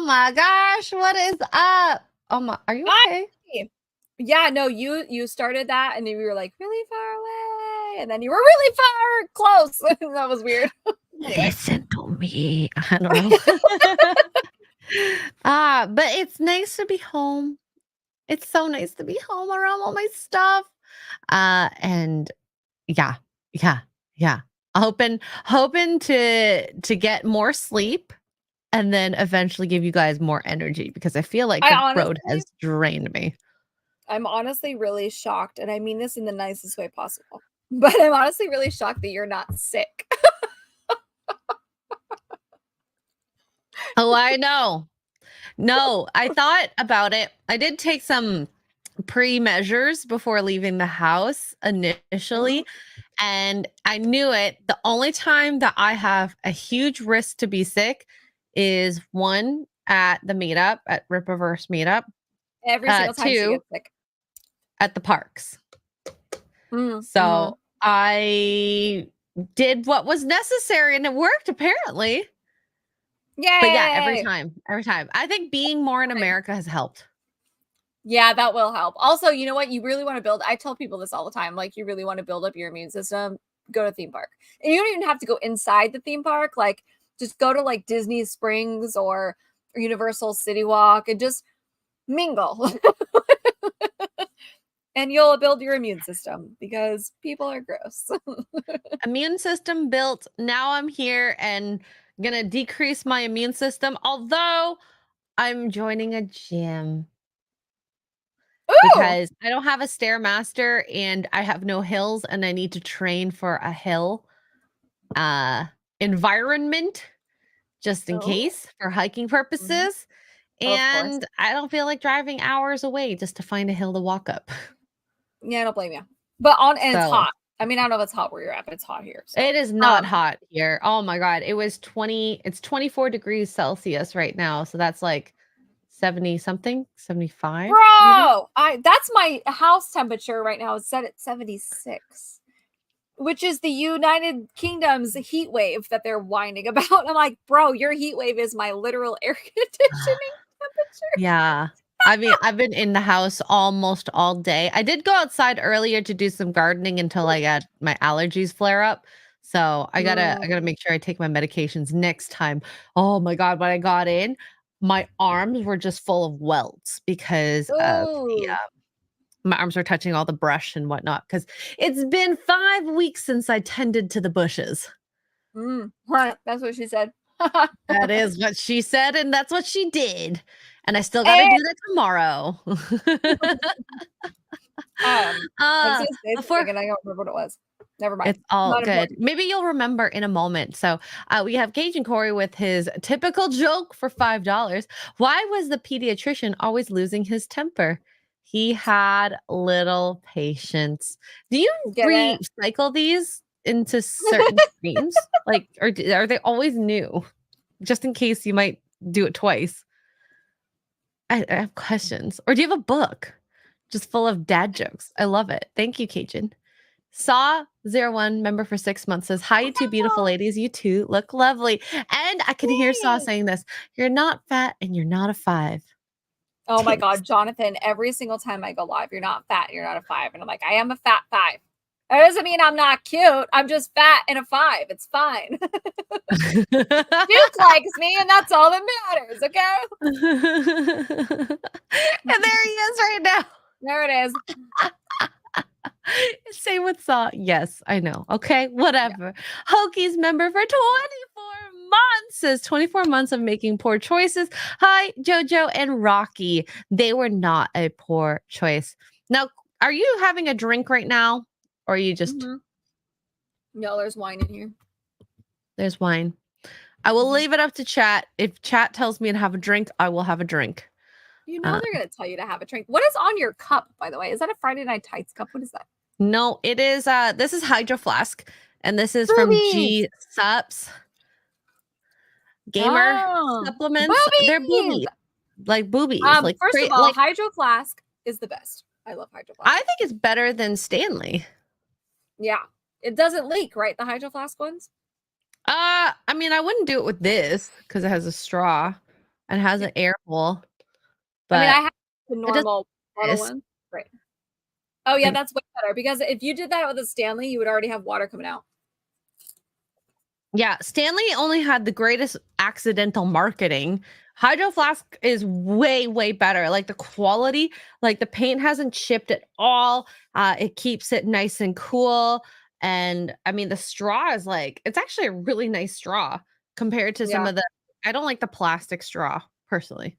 my gosh, what is up? Oh my, are you okay? Hi. Yeah, no, you started that and you were like really far away, and then you were really far close. That was weird. Anyway. Listen to me. I don't know. But it's nice to be home. It's so nice to be home around all my stuff. And yeah, yeah, yeah. Hoping to get more sleep and then eventually give you guys more energy because I feel like the road has drained me. I'm honestly really shocked, and I mean this in the nicest way possible. But I'm honestly really shocked that you're not sick. Oh, I know. No, I thought about it. I did take some pre-measures before leaving the house initially, and I knew it. The only time that I have a huge risk to be sick is one at the meetup at Rippaverse meetup. Every single time she Two gets sick. at the parks. So I did what was necessary and it worked apparently. Yeah. But yeah, every time. I think being more in America has helped. Yeah, that will help. Also, you know what? You really want to build. I tell people this all the time. Like, you really want to build up your immune system, go to a theme park. And you don't even have to go inside the theme park. Like, just go to like Disney Springs or Universal City Walk and just mingle. And you'll build your immune system because people are gross. Immune system built. Now I'm here and gonna decrease my immune system. Although I'm joining a gym. Ooh! Because I don't have a Stairmaster and I have no hills and I need to train for a hill environment just in case for hiking purposes. And I don't feel like driving hours away just to find a hill to walk up. Yeah, I don't blame you. But it's hot. I mean, I don't know if it's hot where you're at, but it's hot here. So. It is not hot here. Oh my God. It's 24 degrees Celsius right now. So that's like 70 something, 75. Bro, that's my house temperature right now. It's set at 76, which is the United Kingdom's heat wave that they're whining about. I'm like, bro, your heat wave is my literal air conditioning temperature. Yeah. I mean, I've been in the house almost all day. I did go outside earlier to do some gardening until I got my allergies flare up. So I gotta make sure I take my medications next time. Oh my God, when I got in, my arms were just full of welts because of my arms were touching all the brush and whatnot. Because it's been 5 weeks since I tended to the bushes. That's what she said. That is what she said, and that's what she did. And I still got to do that tomorrow. I don't remember what it was. Never mind. It's all good. Maybe you'll remember in a moment. So we have Cajun Corey with his typical joke for $5. Why was the pediatrician always losing his temper? He had little patience. Do you recycle these into certain streams? Like, or are they always new? Just in case you might do it twice. I have questions. Or do you have a book just full of dad jokes? I love it. Thank you, Cajun. Saw01 member for 6 months says, hi, you two beautiful ladies. You two look lovely. And I can hear Saw saying this. You're not fat and you're not a 5. Oh my God, Jonathan, every single time I go live, you're not fat, you're not a 5. And I'm like, I am a fat 5. That doesn't mean I'm not cute. I'm just fat and a 5. It's fine. Duke likes me, and that's all that matters, okay? And there he is right now. There it is. Same with Saw. Yes, I know. Okay, whatever. Yeah. Hokies member for 24 months says 24 months of making poor choices. Hi, Jojo and Rocky. They were not a poor choice. Now, are you having a drink right now? Or are you just... No, there's wine in here. There's wine. I will leave it up to chat. If chat tells me to have a drink, I will have a drink. You know they're going to tell you to have a drink. What is on your cup, by the way? Is that a Friday Night Tights cup? What is that? No, it is, this is Hydro Flask. And this is from G Sups. Gamer supplements. Boobies! They're boobies. Like boobies. Like, first of all, Hydro Flask is the best. I love Hydro Flask. I think it's better than Stanley. Yeah. It doesn't leak, right? The Hydro Flask ones? I mean, I wouldn't do it with this because it has a straw. and has an air hole. I mean, I But have the it doesn't normal bottle exist. one. Right. Oh, yeah, Like, that's way better because if you did that with a Stanley, you would already have water coming out. yeah, Stanley only had the greatest accidental marketing. Hydro Flask is way, way better. Like the quality, like the paint hasn't chipped at all. It keeps it nice and cool. And I mean, the straw is like, it's actually a really nice straw compared to some Yeah. of the, I don't like the plastic straw personally.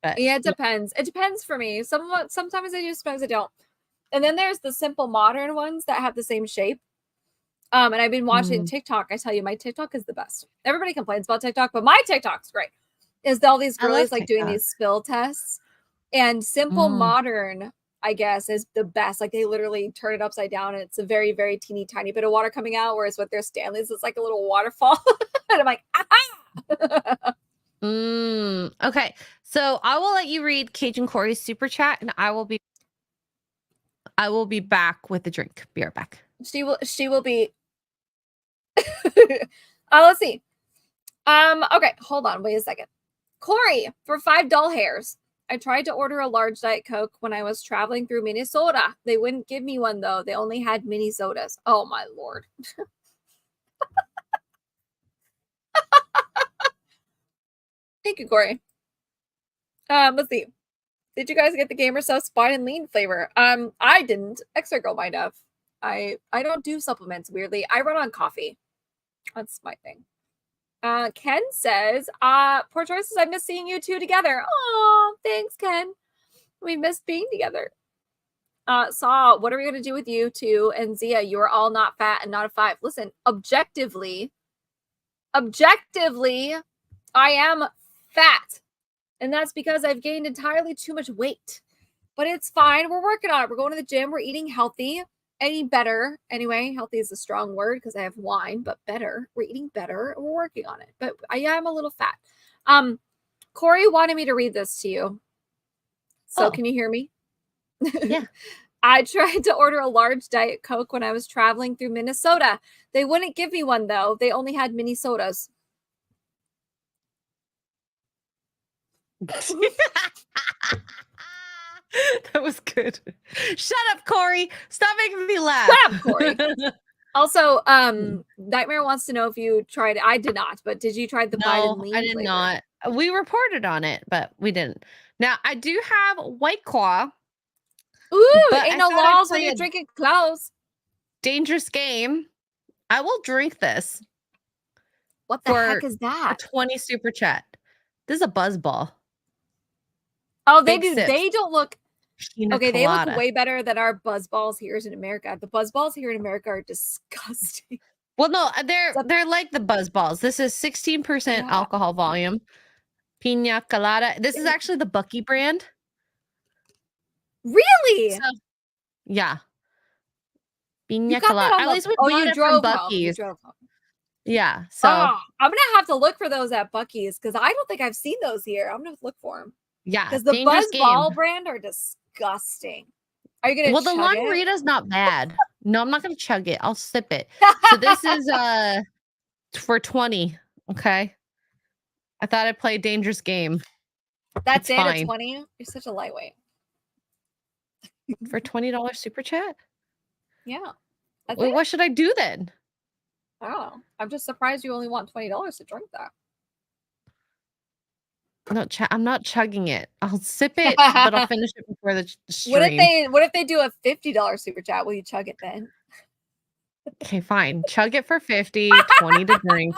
But Yeah, it yeah. depends. It depends for me. Sometimes I do, sometimes I don't. And then there's the simple modern ones that have the same shape. And I've been watching Mm, TikTok. I tell you, my TikTok is the best. Everybody complains about TikTok, but my TikTok's great. Is all these I love girlies like doing TikTok. these spill tests, and simple Mm. modern, I guess, is the best. Like they literally turn it upside down, and it's a very, very teeny tiny bit of water coming out. Whereas with their Stanleys, it's like a little waterfall. And I'm like, ah! Okay. So I will let you read Cajun Corey's super chat and I will be back with the drink. Be right back. She will be. Let's see. Okay, hold on, wait a second. Corey, for $5 hairs. I tried to order a large Diet Coke when I was traveling through Minnesota. They wouldn't give me one though. They only had mini sodas. Oh my lord. Thank you, Corey. Let's see. Did you guys get the Gamer Stuff Spine and Lean flavor? I didn't. Extra Girl might have. I don't do supplements weirdly. I run on coffee. That's my thing. Ken says, poor choices, I miss seeing you two together. Oh, thanks, Ken. We missed being together. Saw, what are we gonna do with you two and Zia? You are all not fat and not a 5. Listen, objectively, I am fat. And that's because I've gained entirely too much weight. But it's fine. We're working on it. We're going to the gym. We're eating healthy. Eating better. Anyway, healthy is a strong word because I have wine, but better. We're eating better. We're working on it. But I am a little fat. Corey wanted me to read this to you. So can you hear me? Yeah. I tried to order a large Diet Coke when I was traveling through Minnesota. They wouldn't give me one though. They only had mini sodas. That was good. Shut up, Corey. Stop making me laugh. Shut up, Corey. Also, Nightmare wants to know if you tried. I did not, but did you try the Biden No, lean I did flavor? not. We reported on it, but we didn't. Now I do have White Claw. Ooh, But ain't I no thought I'd laws when play you're a drinking clothes. dangerous game. I will drink this What the heck for is a that? 20 super chat. This is a buzz ball. Oh, they Big do. sips. They don't look Pina okay. They look colada. way better than our buzz balls here in America. The buzz balls here in America are disgusting. Well, no, Except- they're like the buzz balls. This is 16% Yeah. alcohol volume. Pina colada. This is actually the Bucky brand. Really? So, yeah. You Pina got that colada. on At the. least we Oh, bought you it from drove home. You Bucky's. drove home. Yeah. So, Oh, I'm gonna have to look for those at Bucky's because I don't think I've seen those here. I'm gonna look for them yeah. because the Dangerous Buzz game. Ball brand are disgusting. Are you gonna? Well, the chug it? Longita's not bad. No, I'm not gonna chug it. I'll sip it. So this is for 20. Okay. I thought I'd play a dangerous game. That's It's it. fine. At 20. You're such a lightweight. For $20 super chat? Yeah. That's Well, it. what should I do then? I don't know. I'm just surprised you only want $20 to drink that. No, I'm not chugging it. I'll sip it, but I'll finish it before the stream. What if they do a $50 super chat? Will you chug it then? Okay, fine. Chug it for 50, 20 to drink.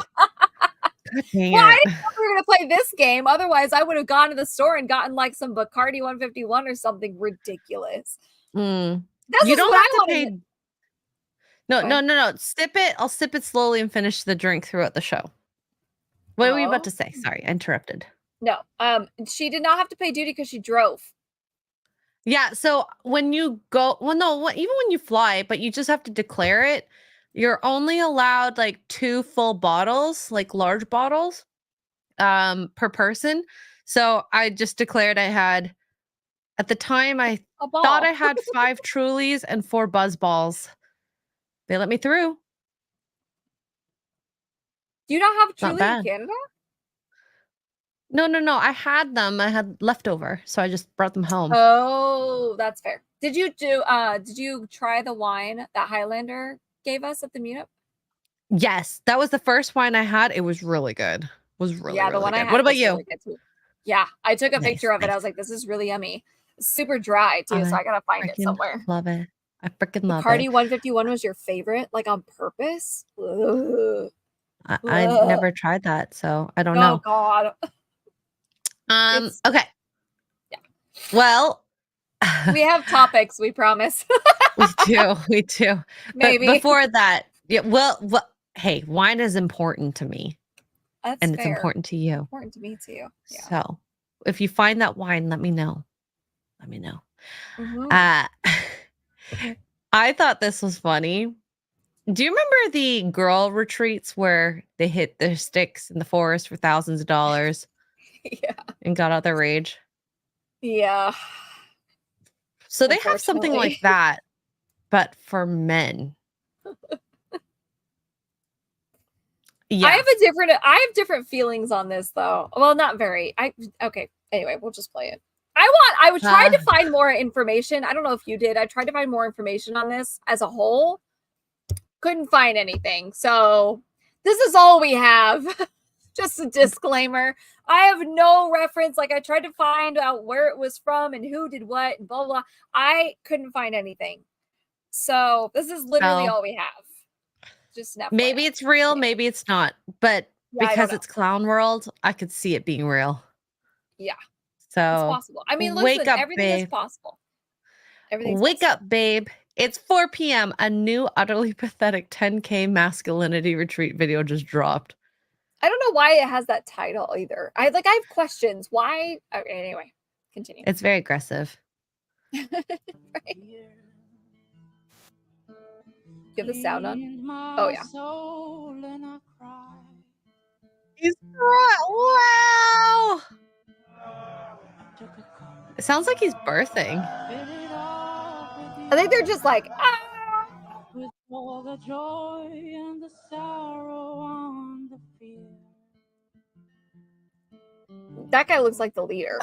God dang Well, I it. didn't know we were gonna play this game. Otherwise, I would have gone to the store and gotten like some Bacardi 151 or something ridiculous. Mm. This You is don't what have I to wanted. pay. No. Sip it. I'll sip it slowly and finish the drink throughout the show. What were you about to say? Sorry, I interrupted. No, she did not have to pay duty because she drove. Yeah, so when you go, well, no, even when you fly, but you just have to declare it. You're only allowed like 2 full bottles, like large bottles, per person. So I just declared I had, at the time, I A ball. thought I had 5 Trulies and 4 Buzz Balls. They let me through. Do you not have Not Truly in bad. Canada? No, no, no. I had them. I had leftover, so I just brought them home. Oh, that's fair. Did you try the wine that Highlander gave us at the meetup? Yes, that was the first wine I had. It was really good. Was really, Yeah, the really one I good. What had about was you? really good too. Yeah, I took a Nice, picture of it. I nice. was like, this is really yummy. It's super dry too, so I I gotta find it freaking somewhere. love it. I freaking love Bacardi it. 151 was your favorite, like on purpose? Ugh. I Ugh. never tried that, so I don't Oh know. God. It's Okay. yeah. Well, We have topics, we promise. we do, we do. But Maybe. before that, yeah, well, hey, wine is important to me, That's and it's fair. important to you. Important to me too. Yeah. So, if you find that wine, let me know. Let me know. Mhm. Uh, I thought this was funny. Do you remember the girl retreats where they hit their sticks in the forest for thousands of dollars Yeah. and got out their rage? Yeah. So they have something like Unfortunately. that, but for men. I Yeah. have different feelings on this though. Well, not very. Okay. Anyway, we'll just play it. I would try Uh, to find more information. I don't know if you did. I tried to find more information on this as a whole. Couldn't find anything. So this is all we have. Just a disclaimer. I have no reference. Like I tried to find out where it was from and who did what and blah blah. I couldn't find anything. So this is literally so all we have. Just an maybe FYI. it's real, Anyway, maybe it's not. But yeah, I don't because know. it's clown world, I could see it being real. Yeah, it's So possible. I mean, wake listen, up, everything is babe. possible. Everything's Wake possible. up, babe. It's 4 p.m. A new utterly pathetic 10K masculinity retreat video just dropped. I don't know why it has that title either. I have questions. Why? Okay, anyway, continue. It's very aggressive. Right? You have the sound on? Oh yeah. He's wow. It sounds like he's birthing. I think they're just like with all the joy and the sorrow and the fear. that guy looks like the leader.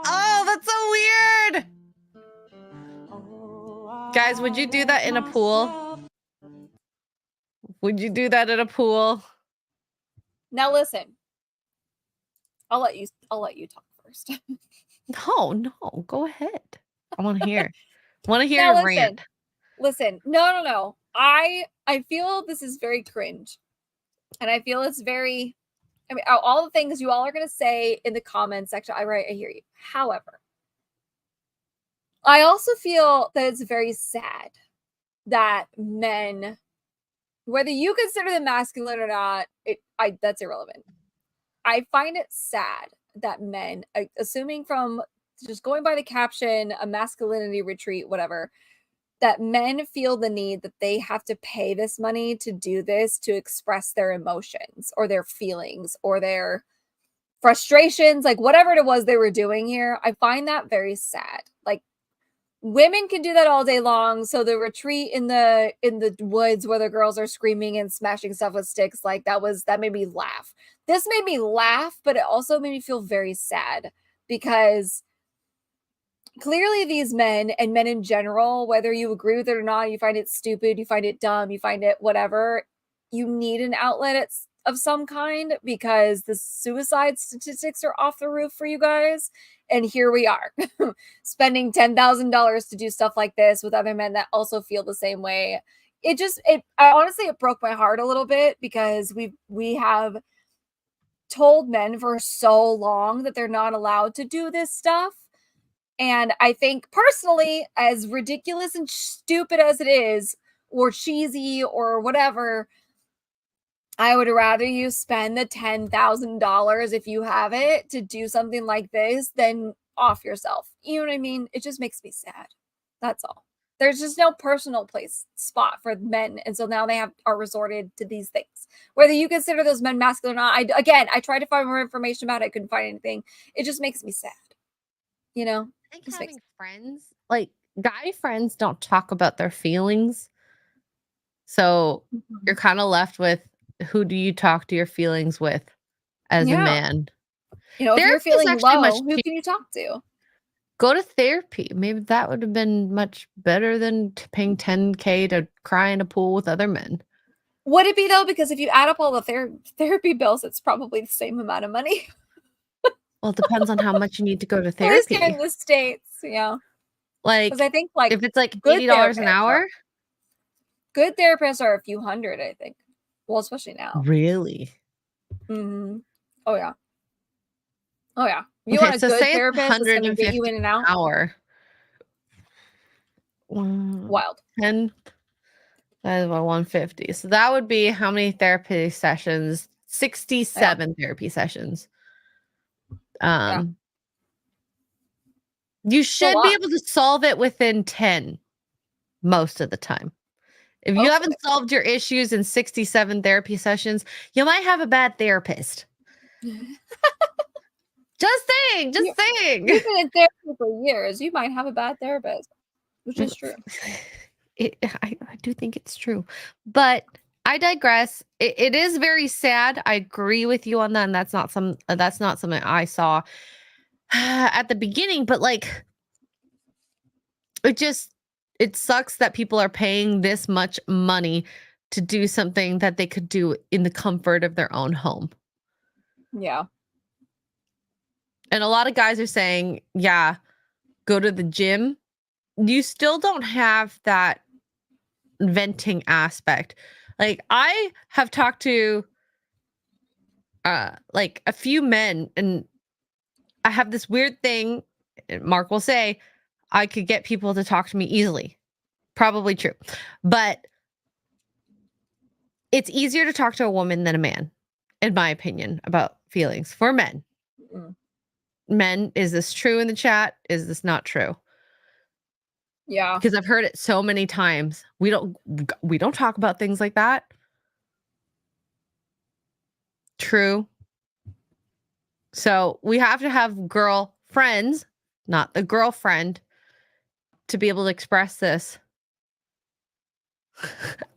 Oh, that's so weird. Guys, would you do that in a pool? Would you do that in a pool? Now listen. I'll let you talk first. No, no, go ahead. I want to hear. Want to hear Now a listen. rant. Listen. No. I feel this is very cringe. And I feel it's very I mean, all the things you all are going to say in the comments section, I hear you. However, I also feel that it's very sad that men, whether you consider them masculine or not, that's irrelevant. I find it sad that men, assuming from just going by the caption, a masculinity retreat, whatever, that men feel the need that they have to pay this money to do this to express their emotions or their feelings or their frustrations, like whatever it was they were doing here. I find that very sad. Like women can do that all day long. So the retreat in the woods where the girls are screaming and smashing stuff with sticks, like that made me laugh. This made me laugh, but it also made me feel very sad because clearly these men and men in general, whether you agree with it or not, you find it stupid, you find it dumb, you find it whatever, you need an outlet of some kind because the suicide statistics are off the roof for you guys. And here we are spending $10,000 to do stuff like this with other men that also feel the same way. I honestly, it broke my heart a little bit because we have told men for so long that they're not allowed to do this stuff. And I think personally, as ridiculous and stupid as it is, or cheesy or whatever, I would rather you spend the $10,000 if you have it to do something like this than off yourself. You know what I mean? It just makes me sad. That's all. There's just no personal place spot for men, and so now are resorted to these things. Whether you consider those men masculine or not, I tried to find more information about it. I couldn't find anything. It just makes me sad. You know, I think just makes having friends, like guy friends, don't talk about their feelings. So you're kind of left with who do you talk to your feelings with as a Yeah. man. You know, if you're Therapy is feeling actually low, much who cheaper. can you talk to? Go to therapy. Maybe that would have been much better than paying $10K to cry in a pool with other men. Would it be though? Because if you add up all the therapy bills, it's probably the same amount of money. Well, it depends on how much you need to go to At least here therapy. in the States, yeah. Like, Because I think like if it's like good $80 an therapists hour, good therapists are a few hundred, I think. Well, especially now. really? Mm-hmm. Oh yeah. Oh yeah. If you Okay, want a so good say it's therapist that's gonna get you 150 in and an out, hour. wild. 10, that is about 150. So that would be how many therapy sessions? 67 therapy sessions. You should be lot. able to solve it within 10 most of the time. If you haven't Hopefully. solved your issues in 67 therapy sessions, you might have a bad therapist. Just saying, just saying. You've been in therapy for years. You might have a bad therapist, which is true. I do think it's true, but I digress. It is very sad. I agree with you on that, and that's not something I saw at the beginning. But like, it sucks that people are paying this much money to do something that they could do in the comfort of their own home. Yeah. And a lot of guys are saying, yeah, go to the gym. You still don't have that venting aspect. Like, I have talked to like a few men, and I have this weird thing. Mark will say I could get people to talk to me easily. Probably true. But it's easier to talk to a woman than a man, in my opinion, about feelings for men. Mm. Men, is this true in the chat? Is this not true? Yeah. Because I've heard it so many times. We don't talk about things like that. True. So we have to have girl friends, not the girlfriend, to be able to express this.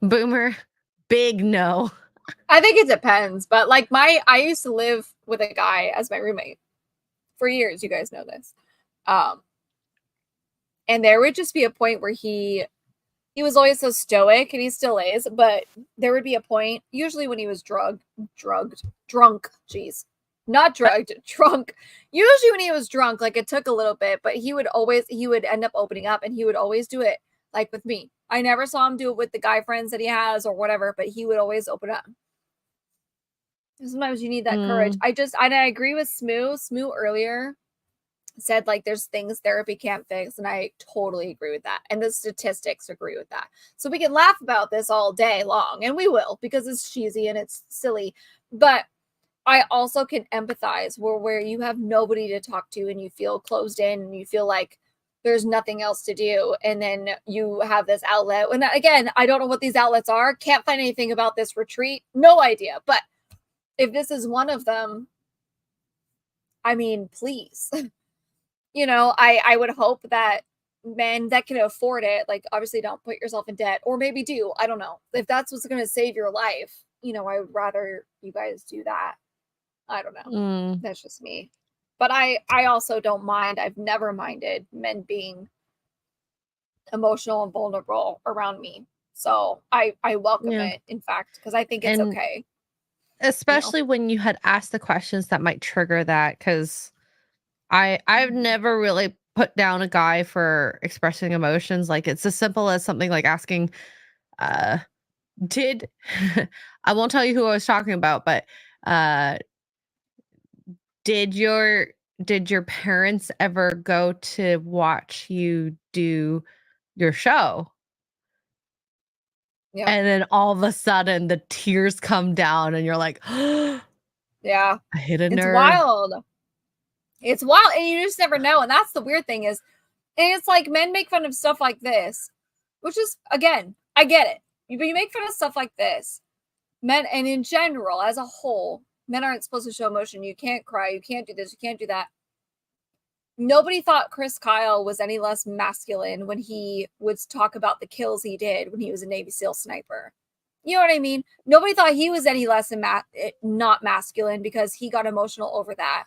Boomer, big no. I think it depends, but like I used to live with a guy as my roommate for years. You guys know this. And there would just be a point where he was always so stoic, and he still is, but there would be a point, usually when he was drunk, jeez. Not drugged, drunk. Usually when he was drunk, like it took a little bit, but he would end up opening up, and he would always do it like with me. I never saw him do it with the guy friends that he has or whatever, but he would always open up. Sometimes you need that courage. I agree with Smoo. Smoo earlier said like there's things therapy can't fix, and I totally agree with that, and the statistics agree with that. So we can laugh about this all day long, and we will, because it's cheesy and it's silly, but I also can empathize where you have nobody to talk to, and you feel closed in, and you feel like there's nothing else to do, and then you have this outlet. And again, I don't know what these outlets are, can't find anything about this retreat, no idea, but if this is one of them, I mean, please. You know, I would hope that men that can afford it, like obviously don't put yourself in debt, or maybe do. I don't know. If that's what's going to save your life, you know, I would rather you guys do that. I don't know. That's just me. But I also don't mind. I've never minded men being emotional and vulnerable around me. So I welcome it, in fact, because I think it's okay. Especially when you had asked the questions that might trigger that, because I've never really put down a guy for expressing emotions. Like, it's as simple as something like asking, did I won't tell you who I was talking about, but did your parents ever go to watch you do your show? Yeah. And then all of a sudden the tears come down, and you're like, yeah, I hit a it's nerve. wild. It's wild, and you just never know. And that's the weird thing is, and it's like men make fun of stuff like this, which is, again, I get it. But you make fun of stuff like this. Men, and in general, as a whole, men aren't supposed to show emotion. You can't cry. You can't do this. You can't do that. Nobody thought Chris Kyle was any less masculine when he would talk about the kills he did when he was a Navy SEAL sniper. You know what I mean? Nobody thought he was any less not masculine because he got emotional over that.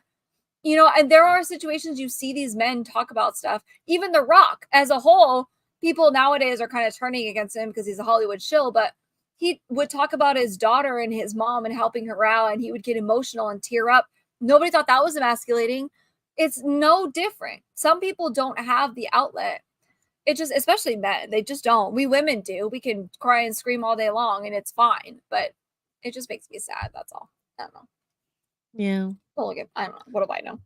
And there are situations you see these men talk about stuff. Even The Rock as a whole, people nowadays are kind of turning against him because he's a Hollywood shill, but he would talk about his daughter and his mom and helping her out, and he would get emotional and tear up. Nobody thought that was emasculating. It's no different. Some people don't have the outlet. It just, especially men, they just don't. We women do. We can cry and scream all day long and it's fine, but it just makes me sad. That's all. I don't know. Yeah. Well, again, I don't know. What do I know?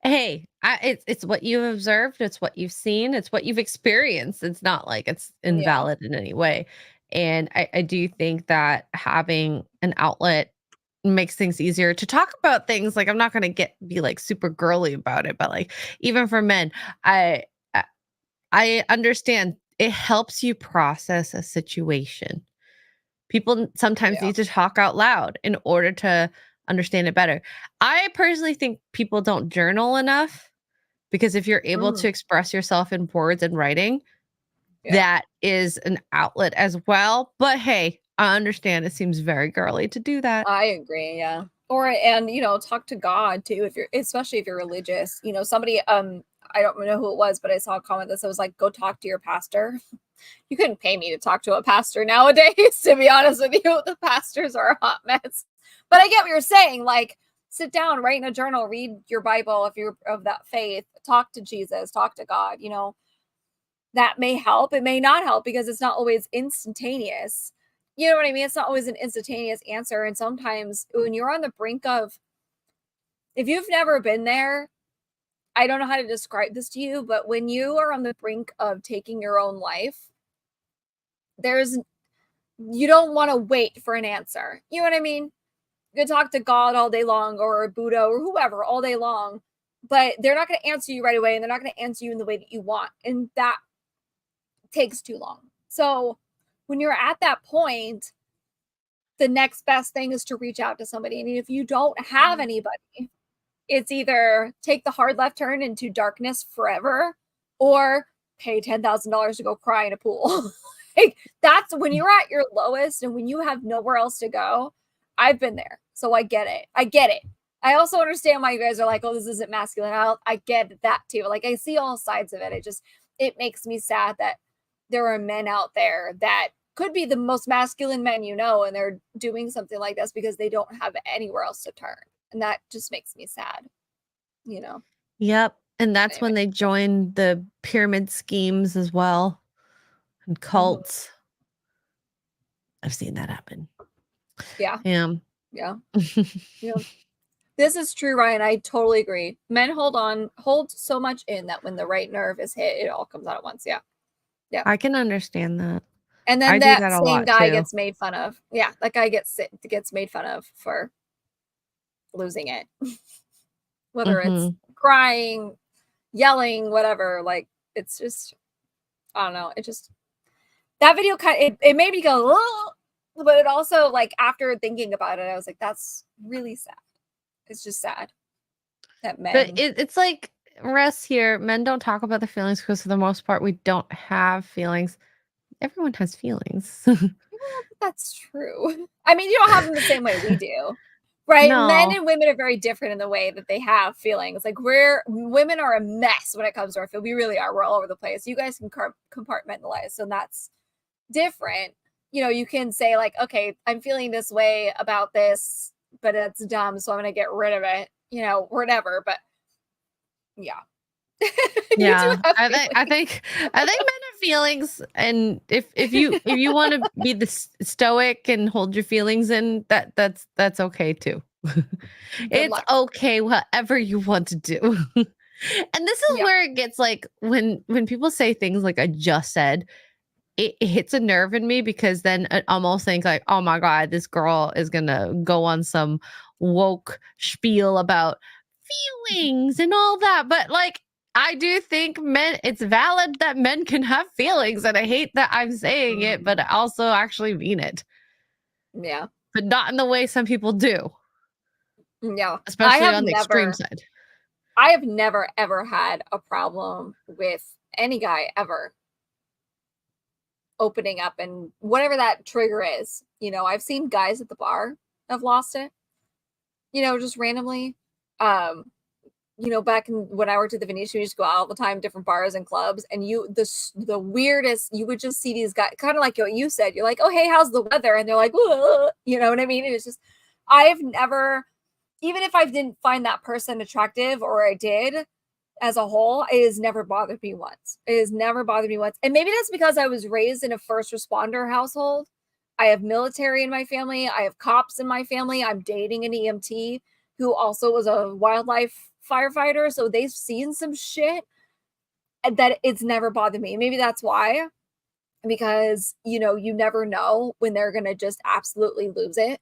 Hey, it's what you've observed, it's what you've seen, it's what you've experienced. It's not like it's Yeah. invalid in any way. And I do think that having an outlet makes things easier to talk about things. Like, I'm not gonna be like super girly about it, but like even for men, I I I understand it helps you process a situation. People sometimes Yeah. need to talk out loud in order to understand it better. I personally think people don't journal enough because if you're able to Mm, express yourself in words and writing, yeah. that is an outlet as well. But hey, I understand it seems very girly to do that. I agree. Yeah. And talk to God too, especially if you're religious. Somebody, I don't know who it was, but I saw a comment that was like, go talk to your pastor. You couldn't pay me to talk to a pastor nowadays, to be honest with you. The pastors are a hot mess. But I get what you're saying. Like, sit down, write in a journal, read your Bible if you're of that faith, talk to Jesus, talk to God. That may help. It may not help because it's not always instantaneous. You know what I mean? It's not always an instantaneous answer. And sometimes when you're on the brink of, if you've never been there, I don't know how to describe this to you, but when you are on the brink of taking your own life, you don't want to wait for an answer. You know what I mean? You can talk to God all day long or Buddha or whoever all day long, but they're not going to answer you right away and they're not going to answer you in the way that you want. And that takes too long. So when you're at that point, the next best thing is to reach out to somebody. And if you don't have anybody, it's either take the hard left turn into darkness forever or pay $10,000 to go cry in a pool. Like, that's when you're at your lowest and when you have nowhere else to go. I've been there. So I get it. I also understand why you guys are like, oh, this isn't masculine. I get that too. Like, I see all sides of it. It makes me sad that there are men out there that could be the most masculine men and they're doing something like this because they don't have anywhere else to turn. And that just makes me sad, you know. Yep. And that's when Anyway. they join the pyramid schemes as well and cults. I've seen that happen. Yeah. Yeah. Yeah. Yeah. This is true, Ryan. I totally agree. Men hold so much in that when the right nerve is hit, it all comes out at once. Yeah. Yeah. I can understand that. And I then do that that a same lot guy too. gets made fun of. Yeah, that guy gets made fun of for losing it. Whether it's crying, yelling, whatever. Like, it's just, I don't know. That video it made me go, oh, but it also, like, after thinking about it, I was like, that's really sad. It's just sad that men. But it's like rest here. Men don't talk about their feelings because for the most part we don't have feelings. Everyone has feelings. That's true. I mean, you don't have them the same way we do. Right? Men No. and women are very different in the way that they have feelings. Like, women are a mess when it comes to our feel. We really are. We're all over the place. You guys can compartmentalize, so that's different. You can say like, okay, I'm feeling this way about this, but it's dumb, so I'm gonna get rid of it. Whatever. But yeah. You do Yeah. have I think men have feelings, and if you want to be the stoic and hold your feelings in, that's okay too. It's luck. okay whatever you want to do. And this is Yeah. where it gets like when people say things like I just said, it hits a nerve in me because then I almost think like, oh my God, this girl is gonna go on some woke spiel about feelings and all that. But like, I do think it's valid that men can have feelings. And I hate that I'm saying it, but I also actually mean it. Yeah. But not in the way some people do, Yeah. especially on the extreme side. I have never ever had a problem with any guy ever. opening up and whatever that trigger is. You know, I've seen guys at the bar have lost it, you know, just randomly. You know, back when I worked at the Venetian, we used to go out all the time, different bars and clubs, and the weirdest, you would just see these guys, kind of like what you said. You're like, oh, hey, how's the weather? And they're like, whoa, you know what I mean? And it's just, I've never, even if I didn't find that person attractive, or I did as a whole, it has never bothered me once. It has never bothered me once. And maybe that's because I was raised in a first responder household. I have military in my family. I have cops in my family. I'm dating an EMT who also was a wildlife firefighter. So they've seen some shit that it's never bothered me. Maybe that's why, because, you know, you never know when they're going to just absolutely lose it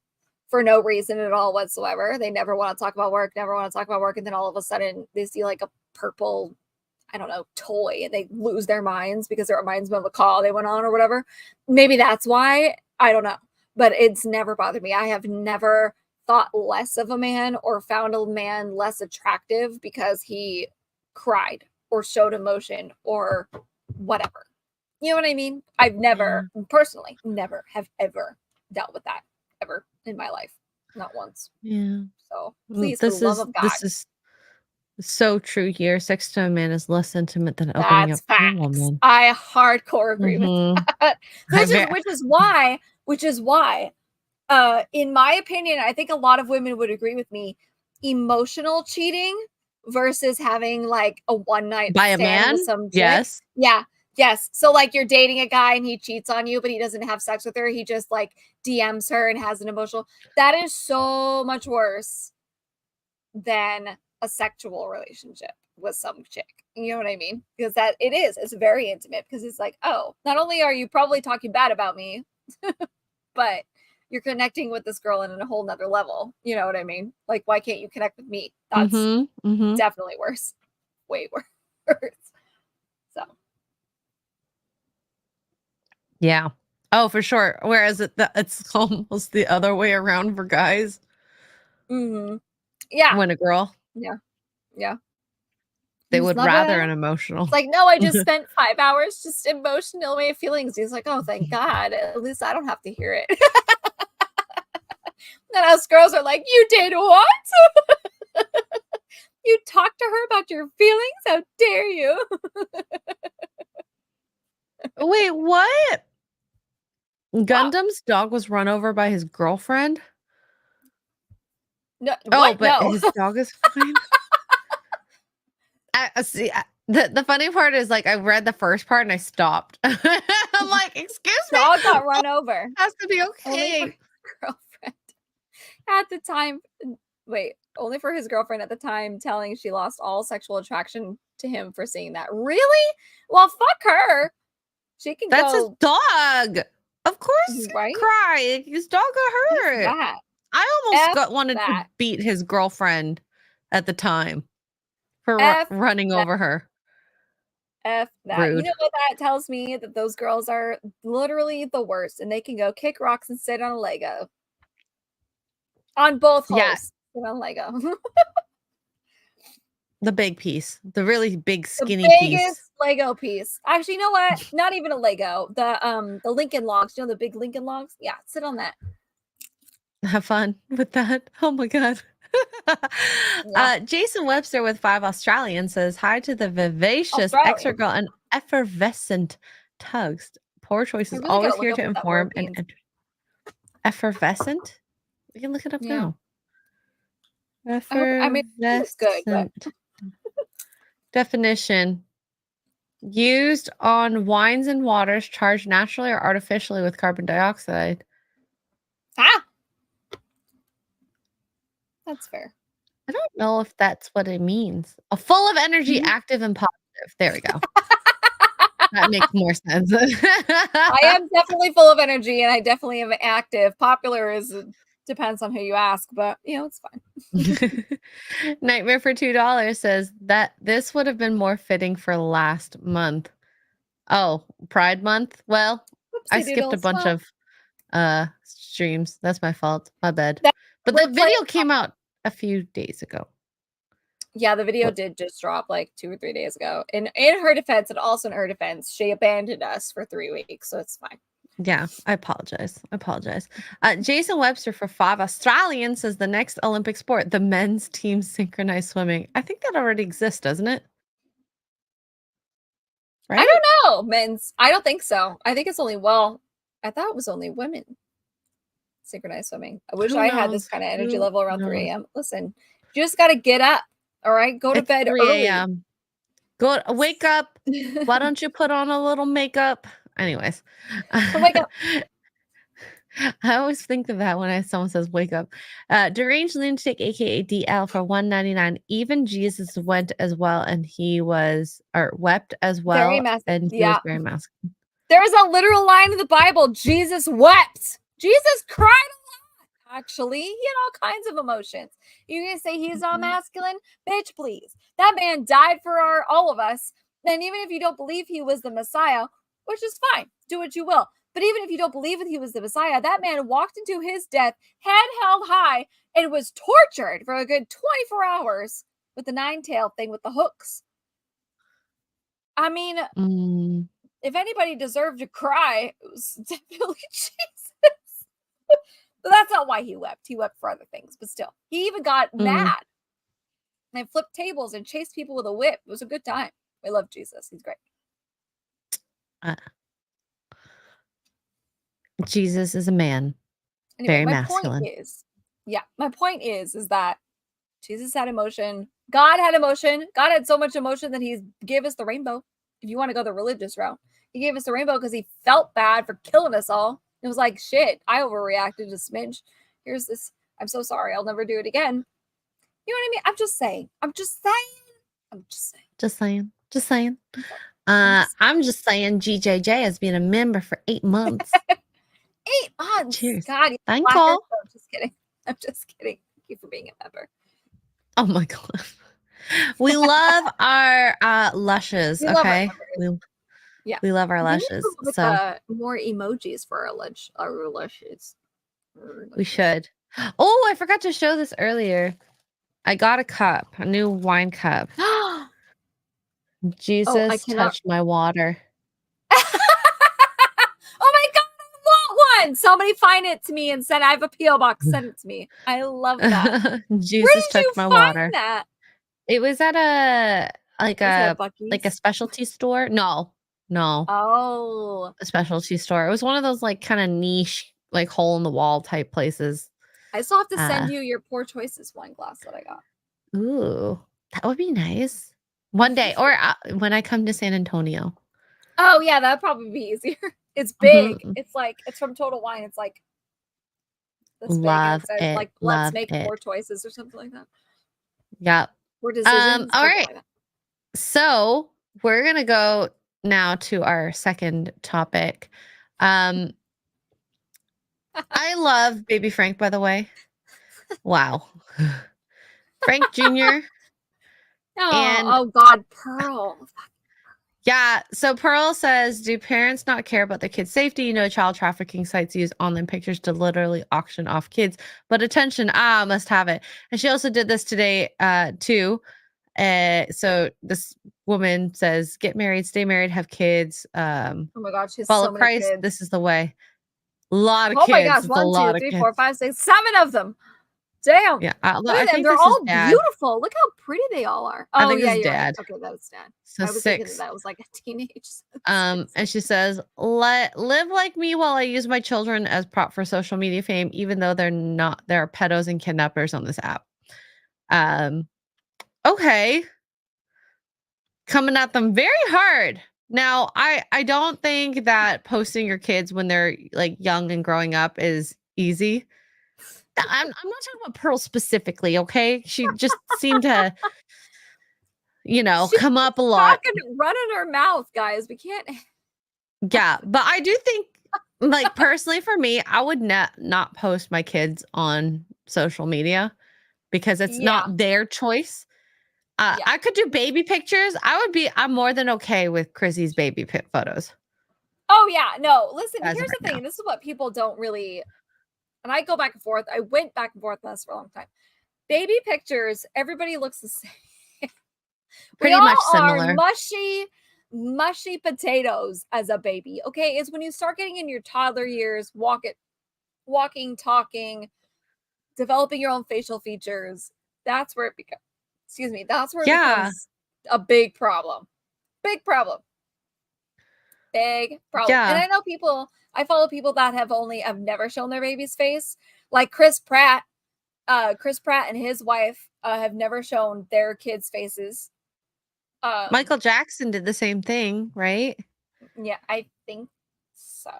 for no reason at all whatsoever. They never want to talk about work, never want to talk about work. And then all of a sudden they see like a purple, I don't know, toy, and they lose their minds because it reminds them of a call they went on or whatever. Maybe that's why. I don't know. But it's never bothered me. I have never thought less of a man or found a man less attractive because he cried or showed emotion or whatever. You know what I mean? I've never, personally, never have ever dealt with that ever in my life. Not once. Yeah. So please, for This the love is of God. this is so true here. Sex to a man is less intimate than opening That's up to a facts. woman. I hardcore agree with Mhm. that. Very- Which is why, in my opinion, I think a lot of women would agree with me. Emotional cheating versus having like a one night By a stand man? with some chick. Yes. Yeah. Yes. So like you're dating a guy and he cheats on you, but he doesn't have sex with her. He just like DMs her and has an emotional. That is so much worse than a sexual relationship with some chick. You know what I mean? Because that it's very intimate, because it's like, oh, not only are you probably talking bad about me, but you're connecting with this girl in a whole nother level. You know what I mean? Like, why can't you connect with me? That's definitely worse. Way worse. So Yeah. Oh, for sure. Whereas it's almost the other way around for guys. yeah. When a girl, Yeah. they Just would love rather it. an emotional. It's like, no, I just spent 5 hours just emotional way of feelings. He's like, oh, thank God. At least I don't have to hear it. And us girls are like, you did what? You talked to her about your feelings? How dare you? Wait, what? Gundam's dog was run over by his girlfriend? No, Oh, what? but No. his dog is fine. See, the funny part is, like, I read the first part and I stopped. I'm like, excuse me, Dog got run over. has to be Only for okay. his girlfriend at the time. Wait, only for his girlfriend at the time telling she lost all sexual attraction to him for seeing that. Really? Well, fuck her. She can That's his go. dog. Of course, he's gonna Right? cry. His dog got F hurt. that. I almost F wanted to that. beat his girlfriend at the time for F running that. over her. F that. You Rude. know what that tells me? That those girls are literally the worst, and they can go kick rocks and sit on a Lego. On both Yeah. holes. Sit on Lego. The big piece, the really big skinny The piece. biggest Lego piece. Actually, you know what? Not even a Lego. The Lincoln Logs. You know the big Lincoln Logs? Yeah, sit on that. Have fun with that. Oh my god. Yeah. Jason Webster with 5 Australian says hi to the vivacious Australian. extra girl and effervescent tugs. Poor choices really always gotta here look to up what that inform word and means. effervescent. We can look it up Yeah. now. I mean, it's good, but Effervescent. Definition: used on wines and waters charged naturally or artificially with carbon dioxide. that's fair. I don't know if that's what it means. Full of energy, Mhm. active, and positive. There we go. That makes more sense. I am definitely full of energy, and I definitely am active. Popular depends on who you ask, but you know, it's fine. Nightmare for $2 says that this would have been more fitting for last month. Oh, Pride Month? Well, I skipped a Whoopsie-doodles. bunch Well, of streams. That's my fault. My bad. that But the we're video playing- came out a few days ago. Yeah, the video What- did just drop like 2 or 3 days ago. And in her defense, and also in her defense, she abandoned us for 3 weeks, so it's fine. Yeah, I apologize. I apologize. Jason Webster for 5 Australian says the next Olympic sport, the men's team synchronized swimming. I think that already exists, doesn't it? Right? I don't know, men's. I don't think so. I think it's only I thought it was only women synchronized swimming. I wish Who I had this knows? kind of energy Who level around 3 knows? a.m. Listen, you just got to get up. All right, go to It's bed 3 early. a.m. Go wake up. Why don't you put on a little makeup? Anyways. wake up. I always think of that when someone says wake up. Deranged Lunatic, aka DL for $1.99. Even Jesus went as well, and he was wept as well, Very messy. and he was Yeah. very masculine. There's a literal line in the Bible. Jesus wept. Jesus cried a lot, actually. He had all kinds of emotions. You're going to say he's not masculine? Bitch, please. That man died for all of us. And even if you don't believe he was the Messiah, which is fine, do what you will. But even if you don't believe that he was the Messiah, that man walked into his death, head held high, and was tortured for a good 24 hours with the 9-tail thing with the hooks. I mean, if anybody deserved to cry, it was definitely Jesus. But that's not why he wept. He wept for other things. But still, he even got mad and flipped tables and chased people with a whip. It was a good time. I love Jesus. He's great. Jesus is a man. Anyway, Very my masculine. point is that Jesus had emotion. God had emotion. God had so much emotion that he gave us the rainbow. If you want to go the religious route, he gave us the rainbow because he felt bad for killing us all. It was like, shit, I overreacted a smidge. Here's this. I'm so sorry. I'll never do it again. You know what I mean? I'm just saying. I'm just saying. I'm just saying GJJ has been a member for 8 months. 8 months. Cheers. God, Thank you. I'm just kidding. I'm just kidding. Thank you for being a member. Oh my God. We love our lushes. We love our Okay. members. We love our We need to lushes. come up with, So more emojis for our lushes. we should. Oh, I forgot to show this earlier. I got a cup, a new wine cup. Jesus touched my water. Oh my God, I want one. Somebody find it to me and send. I have a PO box. Send it to me. I love that. Jesus touched my water. That? It was at a Buc-ee's? specialty store. No. Oh, A specialty store. It was one of those like kind of niche, like hole in the wall type places. I still have to send you your Poor Choices wine glass that I got. Ooh, that would be nice. One day, or when I come to San Antonio. Oh yeah, that'd probably be easier. It's big. It's from Total Wine. It's like this big. And it says like let's make poor choices or something like that. Yep. Poor decisions. All right. So we're gonna go now to our second topic. I love Baby Frank, by the way. Wow. Frank Jr. Oh God, Pearl. Yeah. So Pearl says, do parents not care about their kids' safety? You know, child trafficking sites use online pictures to literally auction off kids. But attention, must have it. And she also did this today, too. So this woman says, get married, stay married, have kids. Oh my God, she's follow so many Christ. kids. This is the way. A lot of kids. Oh my gosh, It's 1, 2, 3, 4, 5, 6, 7 of them. Damn. Yeah, look at them. They're all beautiful. Look how pretty they all are. Oh, I think yeah, it's you're dad. right. Okay, that's dad. So I was 6. thinking that was like a teenage. And she says, live like me while I use my children as prop for social media fame, even though they're not. There are pedos and kidnappers on this app. Okay. Coming at them very hard. Now, I don't think that posting your kids when they're like young and growing up is easy. I'm not talking about Pearl specifically, okay? She just seemed to, come up a lot. Running her mouth, guys. We can't. Yeah, but I do think, like, personally for me, I would not post my kids on social media because it's not their choice. I could do baby pictures. I'm more than okay with Chrissy's baby photos. Oh yeah, no. Listen, As here's of the right thing. And this is what people don't really. And I go back and forth. I went back and forth on this for a long time. Baby pictures, everybody looks the same. Pretty we much all are similar. mushy potatoes as a baby. Okay, it's when you start getting in your toddler years, walking, talking, developing your own facial features. That's where it becomes. Excuse me. That's where it Yeah. becomes a big problem. Big problem. Big problem. And Yeah. I know people. I follow people that have never shown their baby's face, like Chris Pratt. Chris Pratt and his wife have never shown their kids' faces. Michael Jackson did the same thing, right? Yeah, I think so.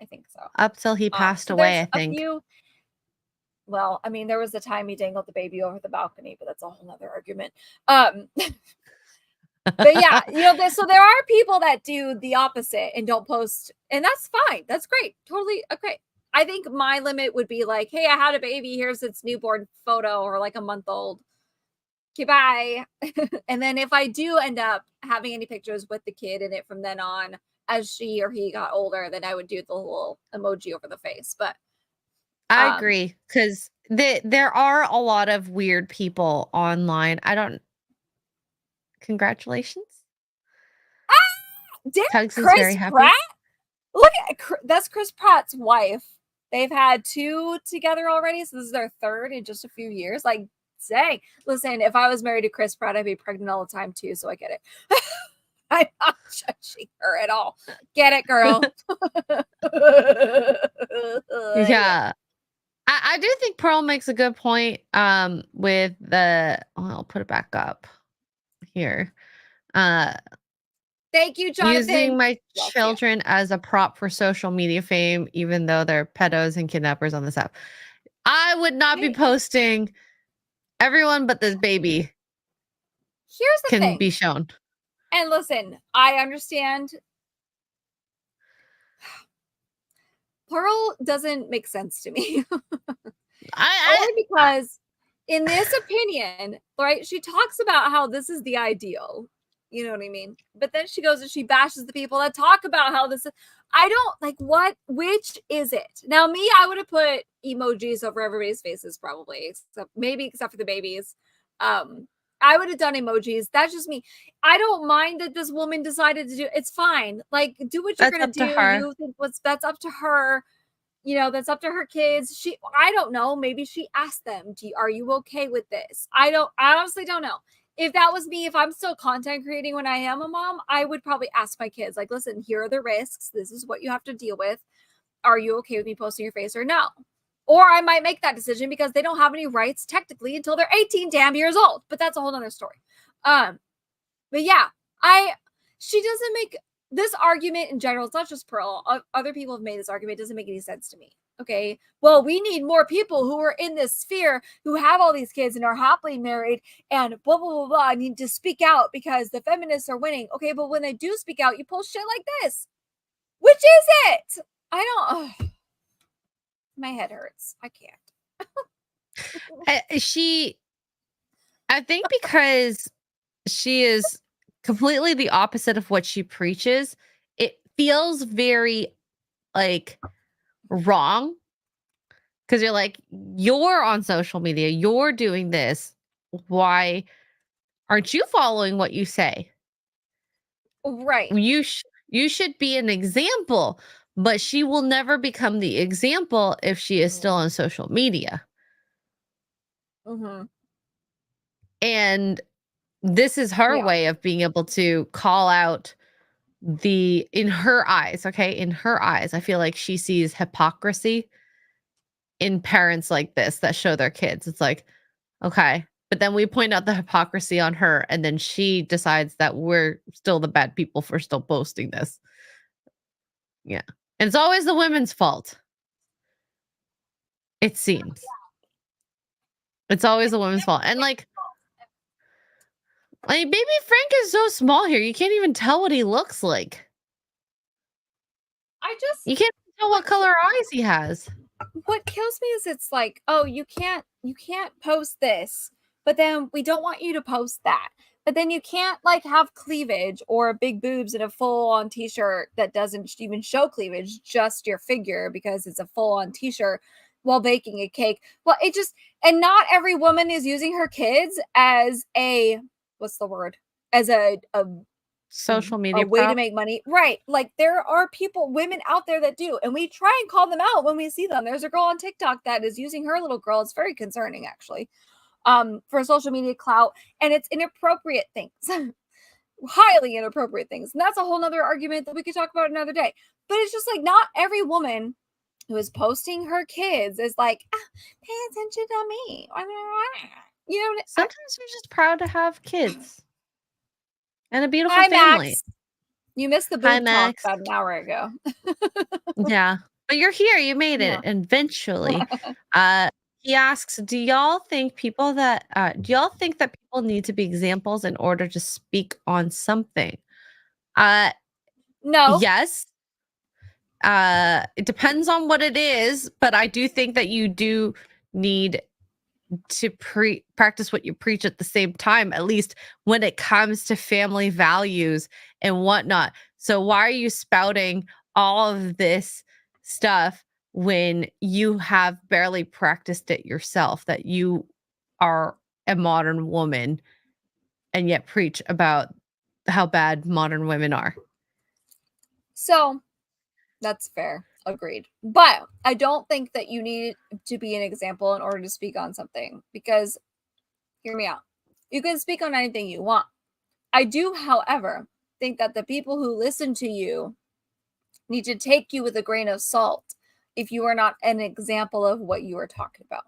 I think so. Up till he passed So away, there's I a think. few. Well, I mean, there was a time he dangled the baby over the balcony, but that's a whole nother argument. But yeah, so there are people that do the opposite and don't post, and that's fine. That's great. Totally okay. I think my limit would be like, hey, I had a baby. Here's its newborn photo or like a month old. Okay, bye. And then if I do end up having any pictures with the kid in it from then on, as she or he got older, then I would do the little emoji over the face. But I agree, because there are a lot of weird people online. Congratulations. did Tugs is Chris very happy. Pratt? Look at that's Chris Pratt's wife. They've had 2 together already, so this is their 3rd in just a few years. Like, dang. Listen, if I was married to Chris Pratt, I'd be pregnant all the time too, so I get it. I'm not judging her at all. Get it, girl. Yeah. I do think Pearl makes a good point with I'll put it back up here. Thank you, Jonathan. Using my Love you. children as a prop for social media fame, even though they're pedos and kidnappers on this app. I would not be Hey. posting everyone but this baby Here's the can thing. be shown. And listen, I understand. Pearl doesn't make sense to me. Only because in this opinion, right, she talks about how this is the ideal. You know what I mean? But then she goes and she bashes the people that talk about how this is. I don't like which is it? Now, me, I would have put emojis over everybody's faces, probably, except for the babies. I would have done emojis. That's just me. I don't mind that this woman decided to do it's fine. Like, do what you're gonna do. You think that's up to her. That's up to her kids. I don't know. Maybe she asked them, are you okay with this? I honestly don't know. If that was me, if I'm still content creating when I am a mom, I would probably ask my kids, like, listen, here are the risks. This is what you have to deal with. Are you okay with me posting your face or no? Or I might make that decision because they don't have any rights technically until they're 18 damn years old. But that's a whole nother story. But yeah, she doesn't make this argument in general. It's not just Pearl. Other people have made this argument. It doesn't make any sense to me. Okay, well, we need more people who are in this sphere who have all these kids and are happily married and blah, blah, blah, blah. I need to speak out because the feminists are winning. Okay, but when they do speak out, you post shit like this. Which is it? I don't. My head hurts. I can't. I think because she is completely the opposite of what she preaches, it feels very like wrong, because you're like, you're on social media, you're doing this, why aren't you following what you say? Right. You should be an example, but she will never become the example if she is still on social media. Mm-hmm. And this is her way of being able to call out in her eyes, okay? In her eyes, I feel like she sees hypocrisy in parents like this that show their kids. It's like, okay, but then we point out the hypocrisy on her, and then she decides that we're still the bad people for still posting this. Yeah. And it's always the women's fault. It seems. It's always the women's fault. And like baby Frank is so small here. You can't even tell what he looks like. You can't tell what color eyes he has. What kills me is it's like, oh, you can't post this, but then we don't want you to post that. But then you can't like have cleavage or big boobs in a full-on t-shirt that doesn't even show cleavage, just your figure, because it's a full-on t-shirt while baking a cake. Well, and not every woman is using her kids as what's the word? as a Social media way to prop. make money. Right. Like there are women out there that do, and we try and call them out when we see them. There's a girl on TikTok that is using her little girl. It's very concerning actually. For social media clout, and it's inappropriate things. Highly inappropriate things. And that's a whole nother argument that we could talk about another day. But it's just like not every woman who is posting her kids is like, pay attention to me. You know, Sometimes we're just proud to have kids and a beautiful hi family. Max. You missed the Hi, boob talk Max. about an hour ago. Yeah, but you're here. You made it eventually. He asks, do y'all think that people need to be examples in order to speak on something? No. Yes. It depends on what it is, but I do think that you do need to practice what you preach at the same time, at least when it comes to family values and whatnot. So why are you spouting all of this stuff when you have barely practiced it yourself, that you are a modern woman and yet preach about how bad modern women are? So that's fair. Agreed. But I don't think that you need to be an example in order to speak on something, because hear me out. You can speak on anything you want. I do, however, think that the people who listen to you need to take you with a grain of salt if you are not an example of what you are talking about.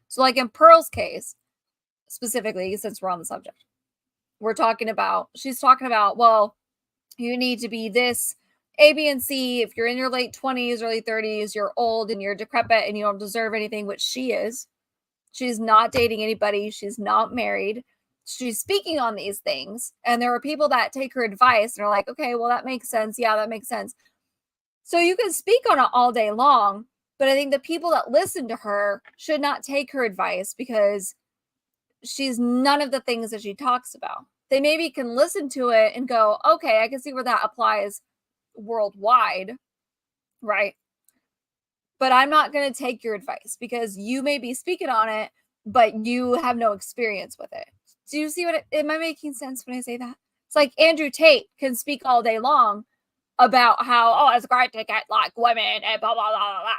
So, like in Pearl's case, specifically, since we're on the subject, she's talking about, well, you need to be this A, B, and C. If you're in your late 20s, early 30s, you're old and you're decrepit and you don't deserve anything, which she is. She's not dating anybody. She's not married. She's speaking on these things. And there are people that take her advice and are like, okay, well, that makes sense. Yeah, that makes sense. So you can speak on it all day long. But I think the people that listen to her should not take her advice because she's none of the things that she talks about. They maybe can listen to it and go, okay, I can see where that applies worldwide, right? But I'm not going to take your advice because you may be speaking on it, but you have no experience with it. Do you see am I making sense when I say that? It's like Andrew Tate can speak all day long about how, oh, it's great to get like women and blah, blah, blah, blah, blah.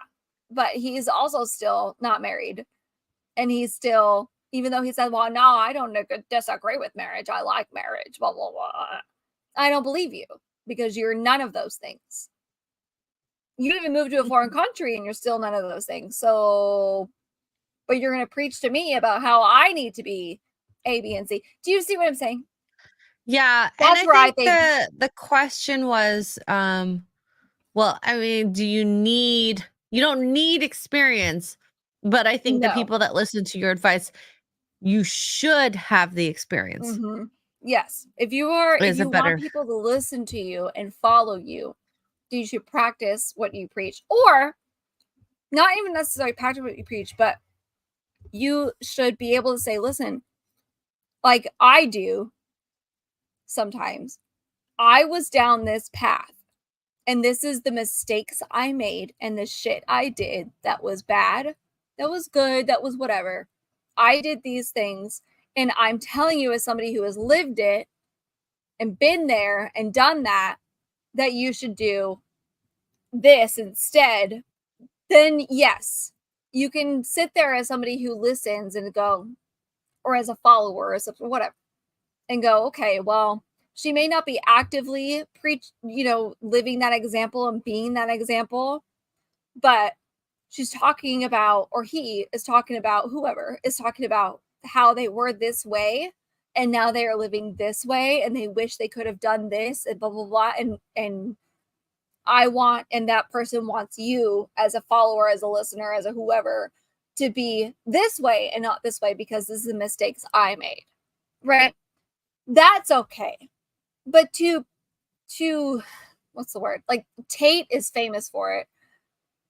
But he's also still not married. And he's still, even though he said, well, no, I don't disagree with marriage. I like marriage, blah, blah, blah. I don't believe you because you're none of those things. You even moved to a foreign country and you're still none of those things. So, but you're going to preach to me about how I need to be A, B, and C. Do you see what I'm saying? Yeah. That's and where I think the question was, well, I mean, you don't need experience, but I think the people that listen to your advice, you should have the experience. Mm-hmm. Yes. If you want people to listen to you and follow you, you should practice what you preach, or not even necessarily practice what you preach, but you should be able to say, listen, like I do sometimes, I was down this path and this is the mistakes I made and the shit I did that was bad, that was good, that was whatever. I did these things, and I'm telling you as somebody who has lived it and been there and done that you should do this instead. Then yes, you can sit there as somebody who listens and go, or as a follower or something, whatever, and go, okay, well, she may not be actively living that example and being that example, but she's talking about, or he is talking about, whoever is talking about how they were this way and now they are living this way and they wish they could have done this and blah, blah, blah. And that person wants you as a follower, as a listener, as a whoever to be this way and not this way because this is the mistakes I made, right? That's okay. But to what's the word? Like Tate is famous for it.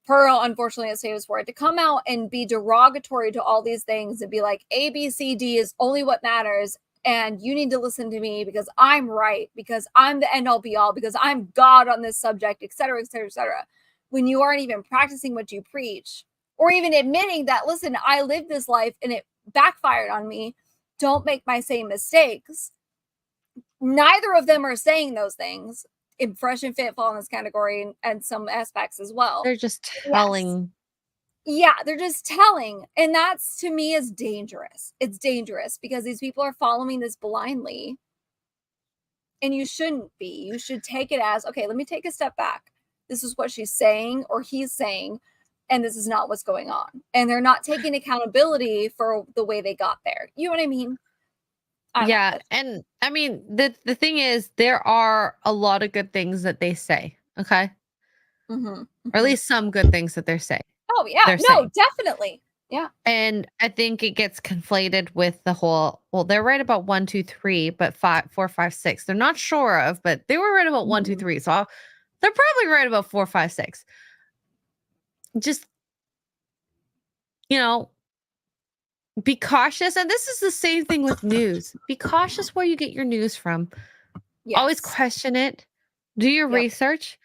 Pearl, unfortunately, is famous for it. To come out and be derogatory to all these things and be like, A, B, C, D is only what matters. And you need to listen to me because I'm right, because I'm the end all be all, because I'm God on this subject, et cetera, et cetera, et cetera. When you aren't even practicing what you preach, or even admitting that, listen, I lived this life and it backfired on me. Don't make my same mistakes. neither of them are saying those things. Fresh and Fit fall in this category and some aspects as well. They're just Yes. telling. Yeah, they're just telling. And that's, to me, is dangerous. It's dangerous because these people are following this blindly. And you shouldn't be. You should take it as, okay, let me take a step back. This is what she's saying or he's saying, and this is not what's going on. And they're not taking accountability for the way they got there. You know what I mean? I don't know. Yeah, and I mean the thing is there are a lot of good things that they say, okay? Mhm, Or at mhm. least some good things that they're saying. Oh, yeah. they're No, saying. definitely. Yeah. And I think it gets conflated with the whole, well, they're right about 1, 2, 3, but 5, 4, 5, 6. They're not sure of, but they were right about 1, 2, Mhm. 3. So they're probably right about 4, 5, 6. Just, you know, be cautious. And this is the same thing with news. Be cautious where you get your news from. Always Yes. question it. Do your Yep. research.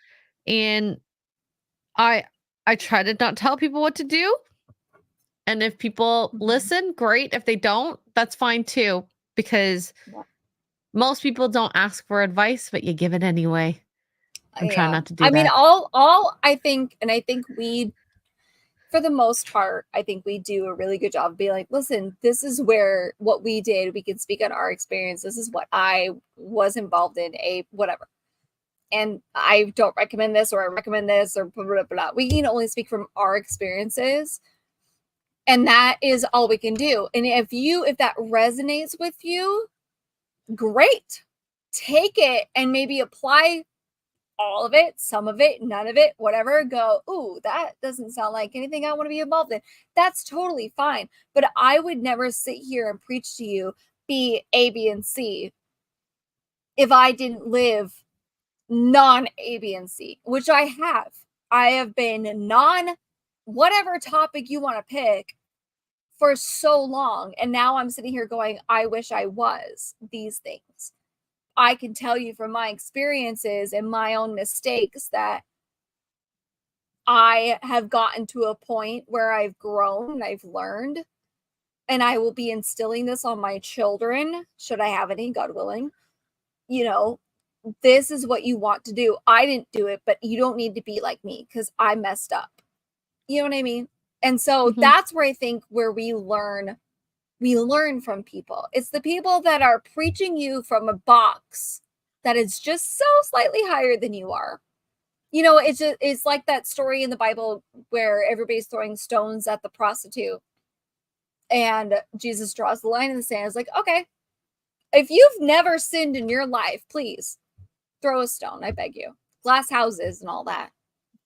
And I try to not tell people what to do. And if people Mhm. listen, great. If they don't, that's fine too. Because Yeah. most people don't ask for advice, but you give it anyway. I'm trying Yeah. not to do I mean, that. all I think, and I think we, for the most part, I think we do a really good job of being like, listen, this is where what we did. We can speak on our experience. This is what I was involved in, a whatever. And I don't recommend this, or I recommend this, or blah, blah, blah. We can only speak from our experiences. And that is all we can do. And if that resonates with you, great. Take it and maybe apply all of it, some of it, none of it, whatever. Go, ooh, that doesn't sound like anything I want to be involved in. That's totally fine. But I would never sit here and preach to you, be A, B, and C if I didn't live non A, B, and C, which I have. I have been non whatever topic you want to pick for so long. And now I'm sitting here going, I wish I was these things. I can tell you from my experiences and my own mistakes that I have gotten to a point where I've grown and I've learned, and I will be instilling this on my children, should I have any, God willing. You know, this is what you want to do. I didn't do it, but you don't need to be like me because I messed up. You know what I mean? And so Mhm. that's where I think where we learn from people. It's the people that are preaching you from a box that is just so slightly higher than you are. You know, it's like that story in the Bible where everybody's throwing stones at the prostitute. And Jesus draws the line in the sand. It's like, okay, if you've never sinned in your life, please throw a stone, I beg you. Glass houses and all that.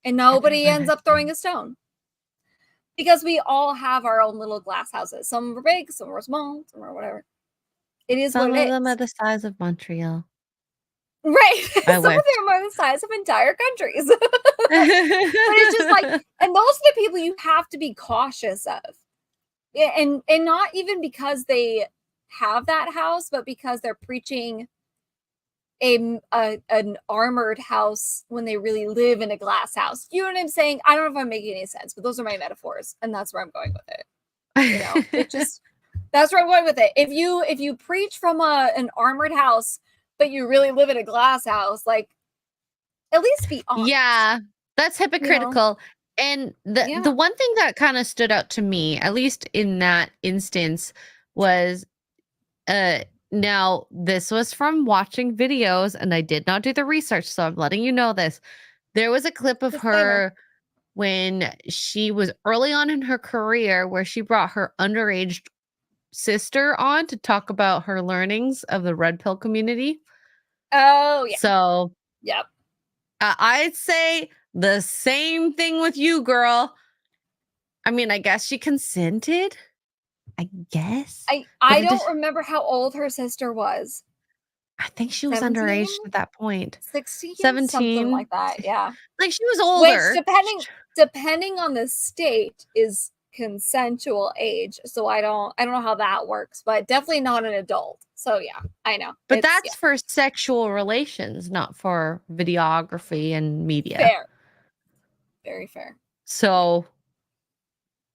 And nobody ends up throwing a stone. Because we all have our own little glass houses. Some are big, some are small, some are whatever. It is Some what of it them is. are the size of Montreal. Right. I Some wish. of them are the size of entire countries. But it's just like, and those are the people you have to be cautious of. And not even because they have that house, but because they're preaching an armored house when they really live in a glass house. You know what I'm saying? I don't know if I'm making any sense, but those are my metaphors, and that's where I'm going with it. You know, it just that's where I'm going with it. If you preach from an armored house, but you really live in a glass house, like at least be honest. Yeah, that's You know? hypocritical. And the Yeah. one thing that kind of stood out to me, at least in that instance, was now this was from watching videos and I did not do the research, so I'm letting you know this. There was a clip of Disclaimer. her when she was early on in her career where she brought her underage sister on to talk about her learnings of the red pill community. Oh yeah. So Yep. I'd say the same thing with you, girl. I mean, I guess she consented. I guess. I But it don't did, remember how old her sister was. I think she was 17? underage at that point. 16? Something 17. like that. Yeah. Like she was Which older. depending on the state is consensual age. So I don't know how that works, but definitely not an adult. So yeah, I know. But It's that's for sexual relations, not for videography and media. fair. Very fair. So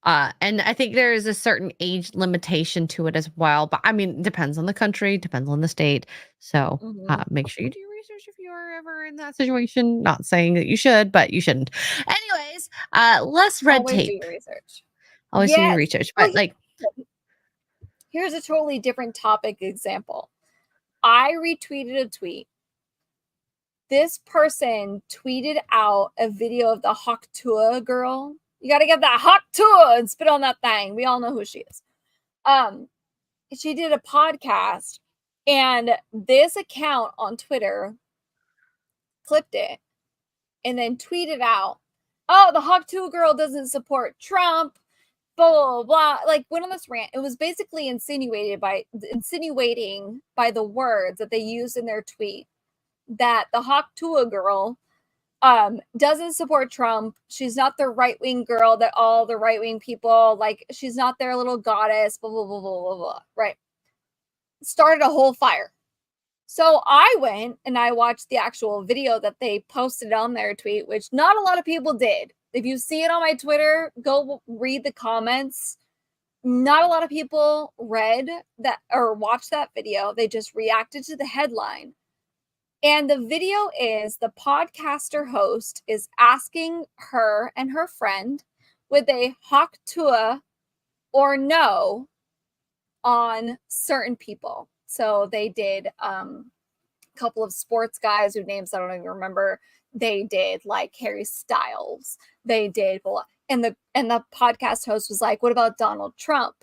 And I think there is a certain age limitation to it as well. But I mean, it depends on the country, depends on the state. So Mhm. make sure you do your research if you're ever in that situation. Not saying that you should, but you shouldn't. Anyways, less red Always do tape. your research. Always do your Yes. research. Well, But like, here's a totally different topic example. I retweeted a tweet. This person tweeted out a video of the Haktua girl. You got to get that Haktua and spit on that thing. We all know who she is. She did a podcast, and this account on Twitter clipped it and then tweeted out, "Oh, the Haktua girl doesn't support Trump." Blah, blah, blah. Like, went on this rant. It was basically insinuating by the words that they used in their tweet that the Haktua girl doesn't support Trump. She's not the right-wing girl that all the right-wing people like. She's not their little goddess. Blah blah blah blah blah blah. Right. Started a whole fire. So I went and I watched the actual video that they posted on their tweet, which not a lot of people did. If you see it on my Twitter, go read the comments. Not a lot of people read that or watched that video. They just reacted to the headline. And the video is the podcaster host is asking her and her friend with a Haktua or no on certain people. So they did a couple of sports guys whose names I don't even remember. They did like Harry Styles. They did, and the podcast host was like, "What about Donald Trump?"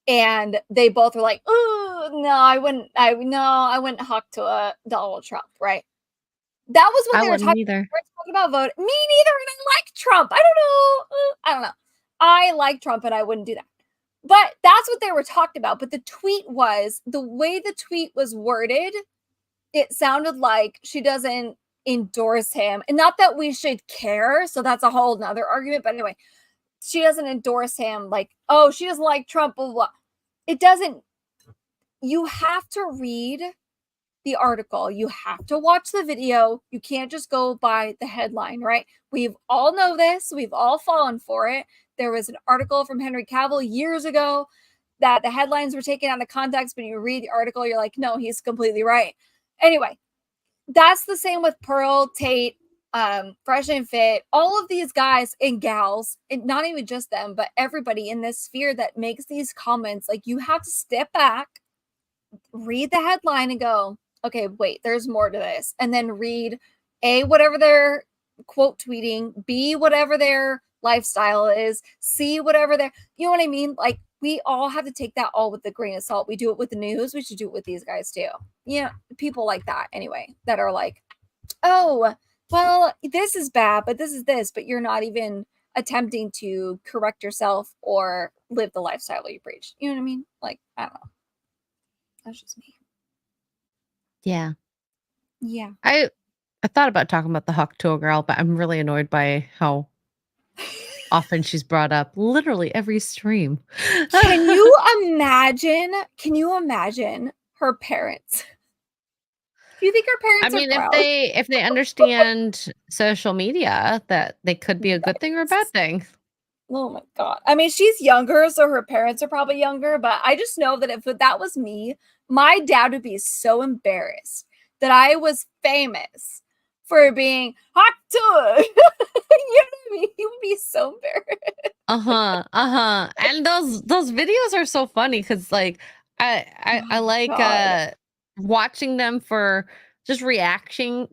And they both were like, "Oh no, I wouldn't hawk to a Donald Trump." Right? That was what I they were wouldn't talking. either. We're talking about voting. Me neither, and I like Trump. I don't know. I don't know. I like Trump, and I wouldn't do that. But that's what they were talking about. But the tweet was the way the tweet was worded. It sounded like she doesn't endorse him, and not that we should care. So that's a whole nother argument. But anyway, she doesn't endorse him. Like, oh, she doesn't like Trump. Blah, blah, blah. It doesn't. You have to read the article. You have to watch the video. You can't just go by the headline, right? We've all know this. We've all fallen for it. There was an article from Henry Cavill years ago that the headlines were taken out of context. When you read the article, you're like, no, he's completely right. Anyway, that's the same with Pearl, Tate, Fresh and Fit, all of these guys and gals, and not even just them, but everybody in this sphere that makes these comments. Like, you have to step back, read the headline and go, okay, wait, there's more to this. And then read A, whatever they're quote tweeting, B, whatever their lifestyle is, C, whatever their, you know what I mean? Like, we all have to take that all with a grain of salt. We do it with the news. We should do it with these guys too. You know, people like that anyway, that are like, oh, well, this is bad, but this is this, but you're not even attempting to correct yourself or live the lifestyle you preach. You know what I mean? Like, I don't know. That's just me. Yeah. Yeah. I thought about talking about the Haktua girl, but I'm really annoyed by how often she's brought up literally every stream. Can you imagine? Can you imagine her parents? Do you think her I parents mean, are proud? if they understand social media, that they could be a good thing or a bad thing. Oh my god. I mean, she's younger, so her parents are probably younger, but I just know that if that was me, my dad would be so embarrassed that I was famous for being hot to you know what I mean? He would be so embarrassed. And those videos are so funny because like I like God. watching them for just reacting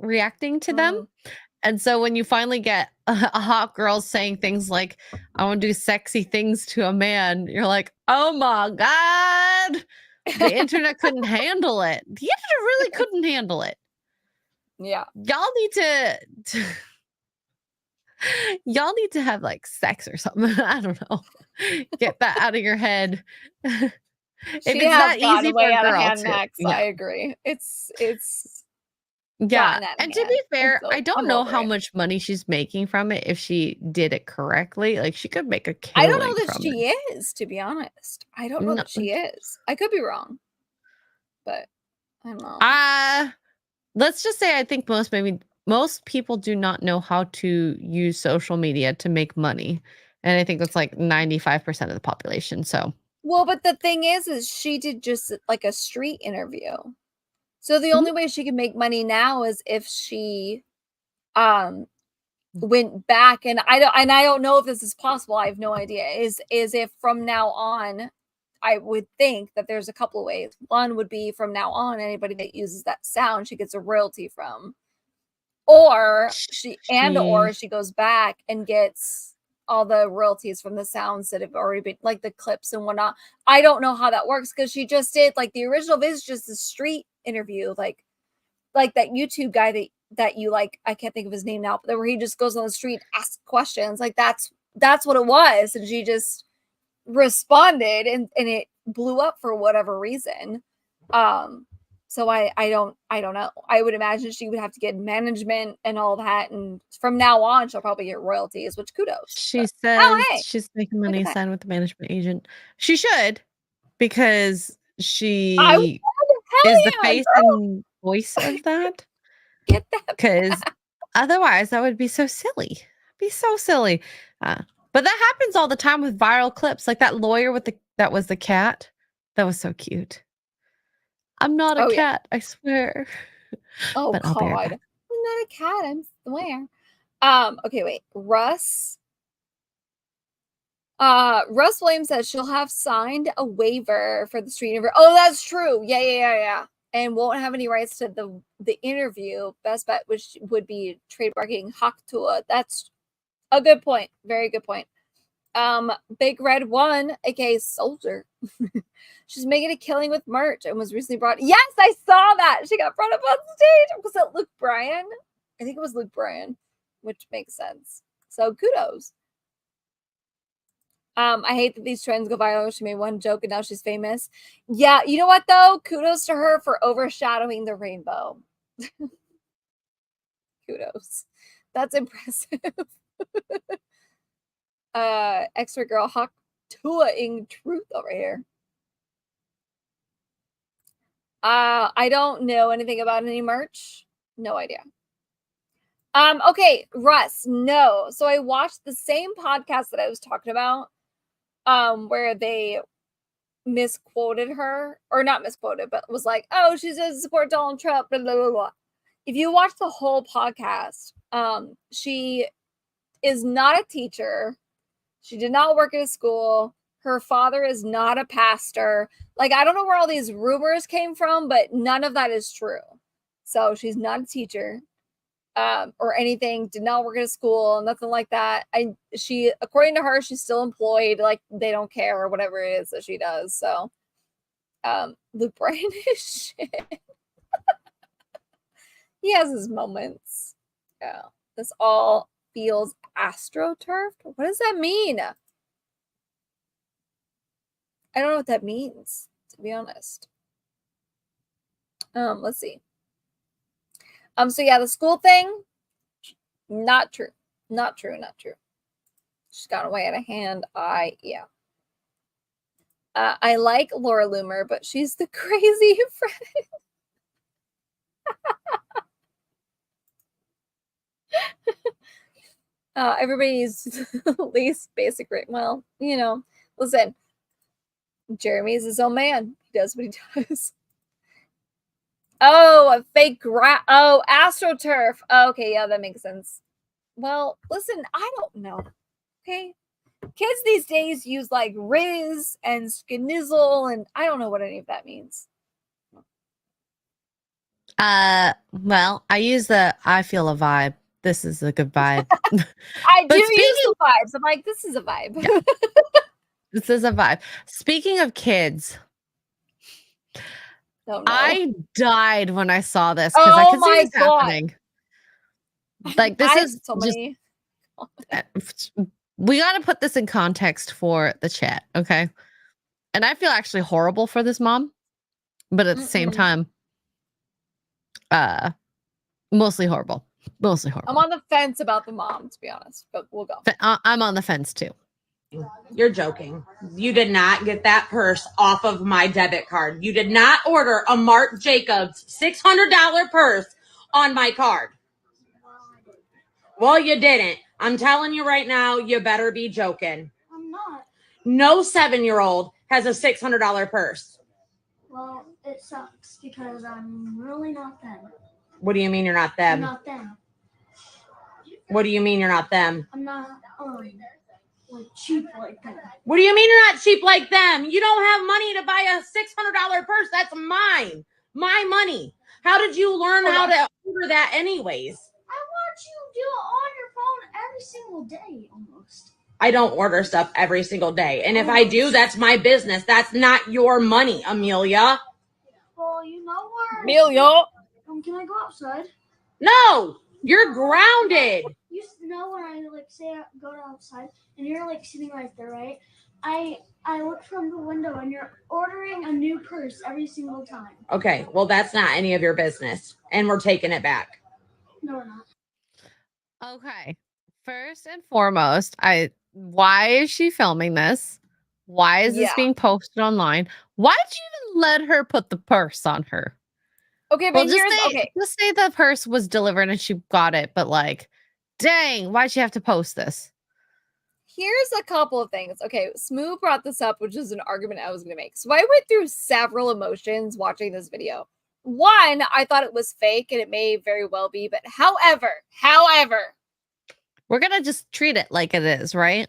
to them. Mm. And so when you finally get a hot girl saying things like, I want to do sexy things to a man, you're like, oh my God, the internet couldn't handle it. The internet really couldn't handle it. Yeah. Y'all need to y'all need to have like sex or something. I don't know. Get that out of your head. If She it's has not gotten easy for way a out of girl hand to, next. yeah. I agree. It's Yeah. gotten out of And to hand. be fair, So I don't I'm know over how it. much money she's making from it if she did it correctly. Like she could make a I don't killing know that from she it. is, to be honest. I don't know No, that she is. I could be wrong, but I don't know. let's just say I think most people do not know how to use social media to make money. And I think that's like 95% of the population. So Well, but the thing is she did just like a street interview. So the Mhm. only way she can make money now is if she went back, and I don't know if this is possible. I have no idea. Is if from now on, I would think that there's a couple of ways. One would be from now on, anybody that uses that sound, she gets a royalty from, or she goes back and gets all the royalties from the sounds that have already been, like the clips and whatnot. I don't know how that works because she just did, like, the original vid is just a street interview, like that YouTube guy that you like. I can't think of his name now, but where he just goes on the street, asks questions. Like that's what it was, and she just responded, and it blew up for whatever reason. So I don't know. I would imagine she would have to get management and all that, and from now on she'll probably get royalties, which kudos. she But, says hey, she's making look at money that. signed with the management agent. She should, because I she would, hell is the yeah, face girl, and voice of that. get that. Because otherwise, that would be so silly. Be so silly. But that happens all the time with viral clips, like that lawyer with that was the cat. That was so cute. I'm not a Oh, yeah. cat, I swear. Oh But I'll be right God, back. I'm not a cat. I swear. Okay, wait. Russ Williams says she'll have signed a waiver for the street interview. Oh, that's true. Yeah. And won't have any rights to the interview. Best bet which would be trademarking Haktua. That's a good point. Very good point. Big Red One, aka Soldier. She's making a killing with merch and was recently brought. Yes, I saw that. She got brought up on stage. Was it Luke Bryan? I think it was Luke Bryan, which makes sense. So kudos. I hate that these trends go viral. She made one joke and now she's famous. Yeah, you know what though? Kudos to her for overshadowing the rainbow. Kudos. That's impressive. Extra girl Hawk Tua-ing truth over here. I don't know anything about any merch. No idea. Okay, Russ, no. So I watched the same podcast that I was talking about, where they misquoted her, or not misquoted, but was like, oh, she says support Donald Trump, blah, blah, blah, blah. If you watch the whole podcast, she is not a teacher. She did not work at a school. Her father is not a pastor. Like, I don't know where all these rumors came from, but none of that is true. So she's not a teacher. Or anything, did not work at a school, nothing like that. She, according to her, she's still employed, like they don't care or whatever it is that she does. So Luke Bryan is shit. He has his moments. Yeah. This all feels astroturfed. What does that mean? I don't know what that means, to be honest. Let's see. So yeah, the school thing, not true. Not true. She's got way out of hand. Yeah. I like Laura Loomer, but she's the crazy friend. Everybody's least basic rate. Well, you know, listen, Jeremy's his own man. He does what he does. Oh, a fake AstroTurf. Okay, yeah, that makes sense. Well, listen, I don't know. Okay. Kids these days use like Riz and Skinizzle, and I don't know what any of that means. Well, I use I feel a vibe. This is a good vibe. I do use the vibes. I'm like, this is a vibe. Yeah. This is a vibe. Speaking of kids, Oh, no. I died when I saw this because I could see this happening. Like, this is so many. We got to put this in context for the chat, okay? And I feel actually horrible for this mom, but at the same time, mostly horrible. Mostly horrible. I'm on the fence about the mom, to be honest, but we'll go. I'm on the fence too. You're joking. You did not get that purse off of my debit card. You did not order a Marc Jacobs $600 purse on my card. Well, you didn't. I'm telling you right now, you better be joking. I'm not. No 7-year-old has a $600 purse. Well, it sucks because I'm really not them. What do you mean you're not I'm them? not them. What do you mean you're not them? I'm not like cheap like them. What do you mean you're not cheap like them? You don't have money to buy a $600 purse. That's mine. My money. How did you learn how to order that anyways? I watch you do it on your phone every single day almost. I don't order stuff every single day. And if I do, that's my business. That's not your money, Amelia. Well, you know what? Amelia. Can I go outside? No, you're grounded. You know when I like say I go outside and you're like sitting right there, right? I look from the window and you're ordering a new purse every single time. Okay, well, that's not any of your business. And we're taking it back. No, we're not. Okay. First and foremost, why is she filming this? Why is this Yeah. being posted online? Why did you even let her put the purse on her? Okay, Well, but just here's say, okay. just say the purse was delivered and she got it, but like, dang, why'd she have to post this? Here's a couple of things. Okay, Smoo brought this up, which is an argument I was going to make. So I went through several emotions watching this video. One, I thought it was fake, and it may very well be. But however, We're gonna just treat it like it is, right?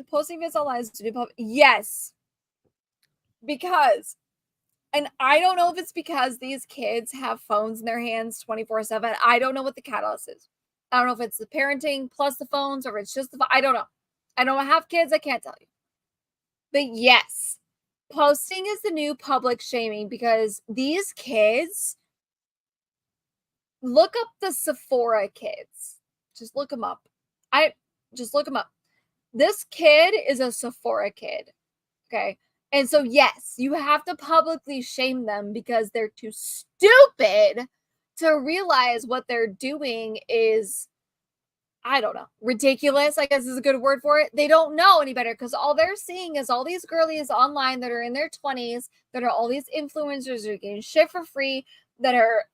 posting this online to do public, yes, because, and I don't know if it's because these kids have phones in their hands 24/7. I don't know what the catalyst is. I don't know if it's the parenting plus the phones or if it's just the I don't know. I don't have kids. I can't tell you. But yes, posting is the new public shaming because these kids, look up the Sephora kids. Just look them up. Just look them up. This kid is a Sephora kid. Okay. And so, yes, you have to publicly shame them because they're too stupid to realize what they're doing is, I don't know, ridiculous, I guess is a good word for it. They don't know any better because all they're seeing is all these girlies online that are in their 20s, that are all these influencers that are getting shit for free, that are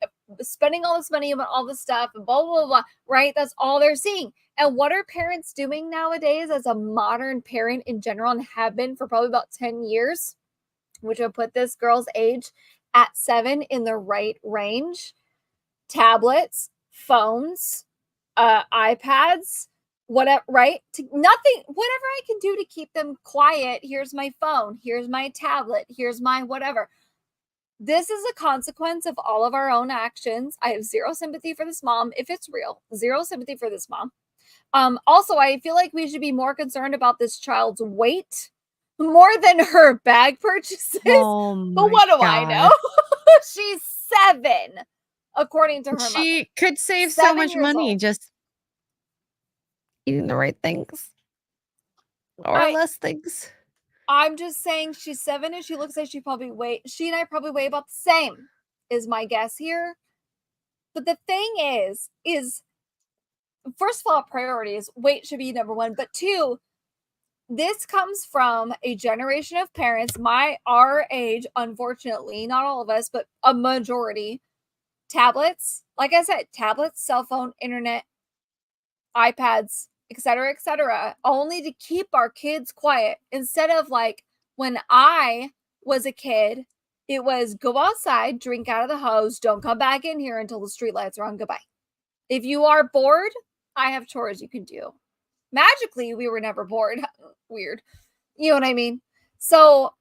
spending all this money on all this stuff and blah, blah, blah, right? That's all they're seeing. And what are parents doing nowadays as a modern parent in general and have been for probably about 10 years, which would put this girl's age at 7 in the right range? Tablets, phones, iPads, whatever, right? Nothing, whatever I can do to keep them quiet. Here's my phone. Here's my tablet. Here's my whatever. This is a consequence of all of our own actions. I have zero sympathy for this mom. If it's real, zero sympathy for this mom. Also, I feel like we should be more concerned about this child's weight more than her bag purchases. Oh but what do I know? She's 7, according to her mother. She could save so 7 much years money old. just eating the right things or less things. I'm just saying she's 7 and she looks like she and I probably weigh about the same, is my guess here. But the thing is first of all, priorities, weight should be number 1. But 2, this comes from a generation of parents, our age, unfortunately, not all of us, but a majority. Tablets, like I said, tablets, cell phone, internet, iPads, etc., only to keep our kids quiet. Instead of like when I was a kid, it was go outside, drink out of the hose, don't come back in here until the street lights are on, goodbye. If you are bored, I have chores you can do. Magically, we were never bored. Weird. You know what I mean? So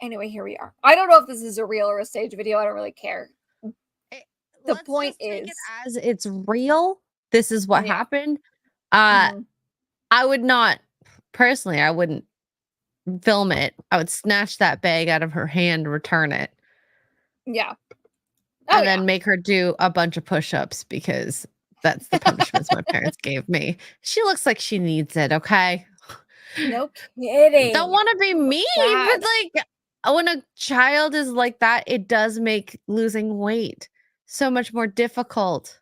anyway, here we are. I don't know if this is a real or a stage video. I don't really care. The Let's point just take is, it as it's real. This is what Yeah. happened. Mhm. I would not personally. I wouldn't film it. I would snatch that bag out of her hand, return it, Yeah. and then make her do a bunch of push-ups because that's the punishments my parents gave me. She looks like she needs it. Okay. No kidding. Don't want to be mean, Sad. but like when a child is like that, it does make losing weight so much more difficult.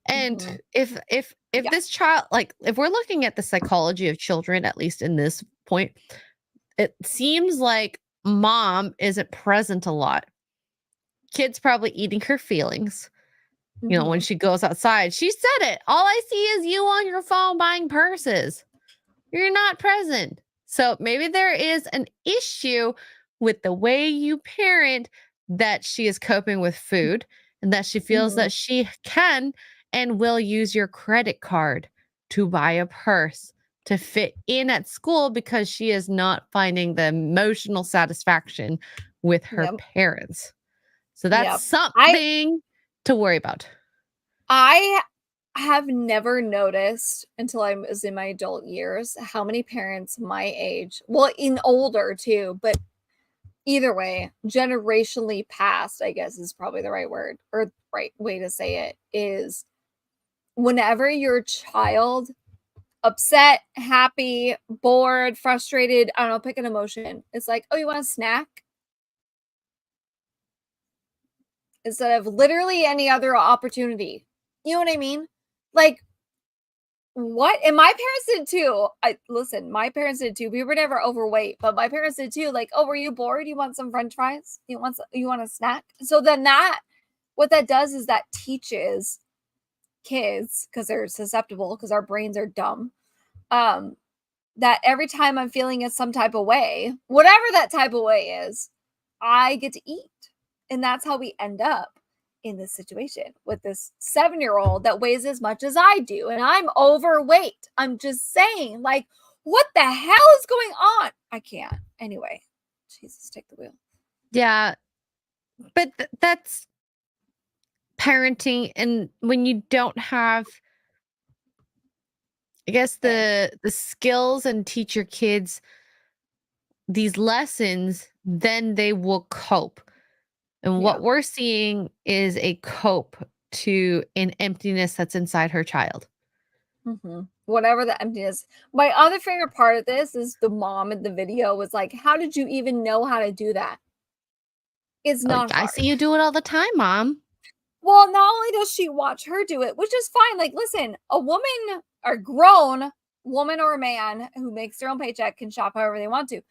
And Mhm. if Yeah. this child, like if we're looking at the psychology of children, at least in this point, it seems like mom isn't present a lot. Kid's probably eating her feelings. You know, when she goes outside, she said it. All I see is you on your phone buying purses. You're not present. So maybe there is an issue with the way you parent, that she is coping with food and that she feels Mhm. that she can and will use your credit card to buy a purse to fit in at school because she is not finding the emotional satisfaction with her Yep. parents. So that's Yep. I something to worry about. I have never noticed until I was in my adult years how many parents my age, well, in older too, but either way, generationally past, I guess is probably the right word or right way to say it, is whenever your child upset, happy, bored, frustrated, I don't know, pick an emotion. It's like, "Oh, you want a snack?" Instead of literally any other opportunity. You know what I mean? Like, what? And my parents did too. I listen, my parents did too. We were never overweight, but my parents did too. Like, "Oh, were you bored? You want some french fries? You want a snack?" So then that what that does is that teaches kids, because they're susceptible, because our brains are dumb, um, that every time I'm feeling in some type of way, whatever that type of way is, I get to eat. And that's how we end up in this situation with this 7-year-old that weighs as much as I do. And I'm overweight. I'm just saying, like, what the hell is going on? I can't. Anyway, Jesus, take the wheel. Yeah, but that's parenting, and when you don't have, I guess, Okay. the skills and teach your kids these lessons, then they will cope. And Yeah. what we're seeing is a cope to an emptiness that's inside her child. Whatever the emptiness. My other favorite part of this is the mom in the video was like, "How did you even know how to do that? It's Like, not I hard." see you do it all the time, mom. Well, not only does she watch her do it, which is fine. Like, listen, a woman or grown woman or a man who makes their own paycheck can shop however they want to.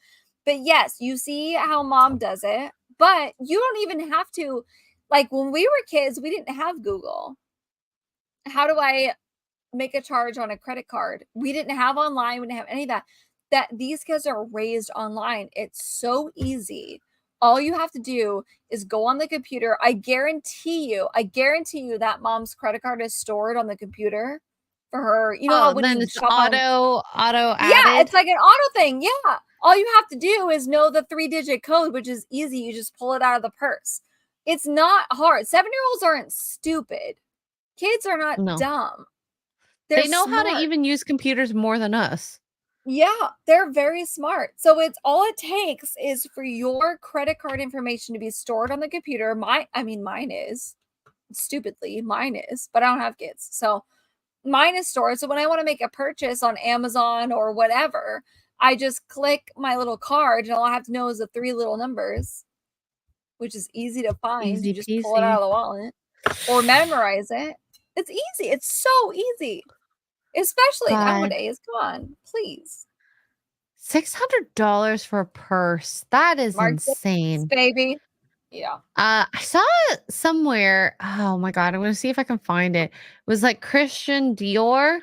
But yes, you see how mom does it, but you don't even have to. Like when we were kids, we didn't have Google. How do I make a charge on a credit card? We didn't have online, we didn't have any of that. That these kids are raised online. It's so easy. All you have to do is go on the computer. I guarantee you that mom's credit card is stored on the computer for her. You know how Oh, when then you it's shop on, auto yeah, added. it's like an auto thing. Yeah. All you have to do is know the 3-digit code, which is easy. You just pull it out of the purse. It's not hard. 7-year-olds aren't stupid. Kids are not No. dumb. They're They know how to smart. even use computers more than us. Yeah, they're very smart. So it's all it takes is for your credit card information to be stored on the computer. Mine is. Stupidly, mine is, but I don't have kids. So mine is stored. So when I want to make a purchase on Amazon or whatever, I just click my little card and all I have to know is the 3 little numbers, which is easy to find. Easy You just pull it peasy. out of the wallet or memorize it. It's easy. It's so easy. Especially God. nowadays. Come on, please. $600 for a purse. That is Mark Dixon's insane. baby. Yeah. I saw it somewhere. Oh my god, I'm gonna see if I can find it. It was like Christian Dior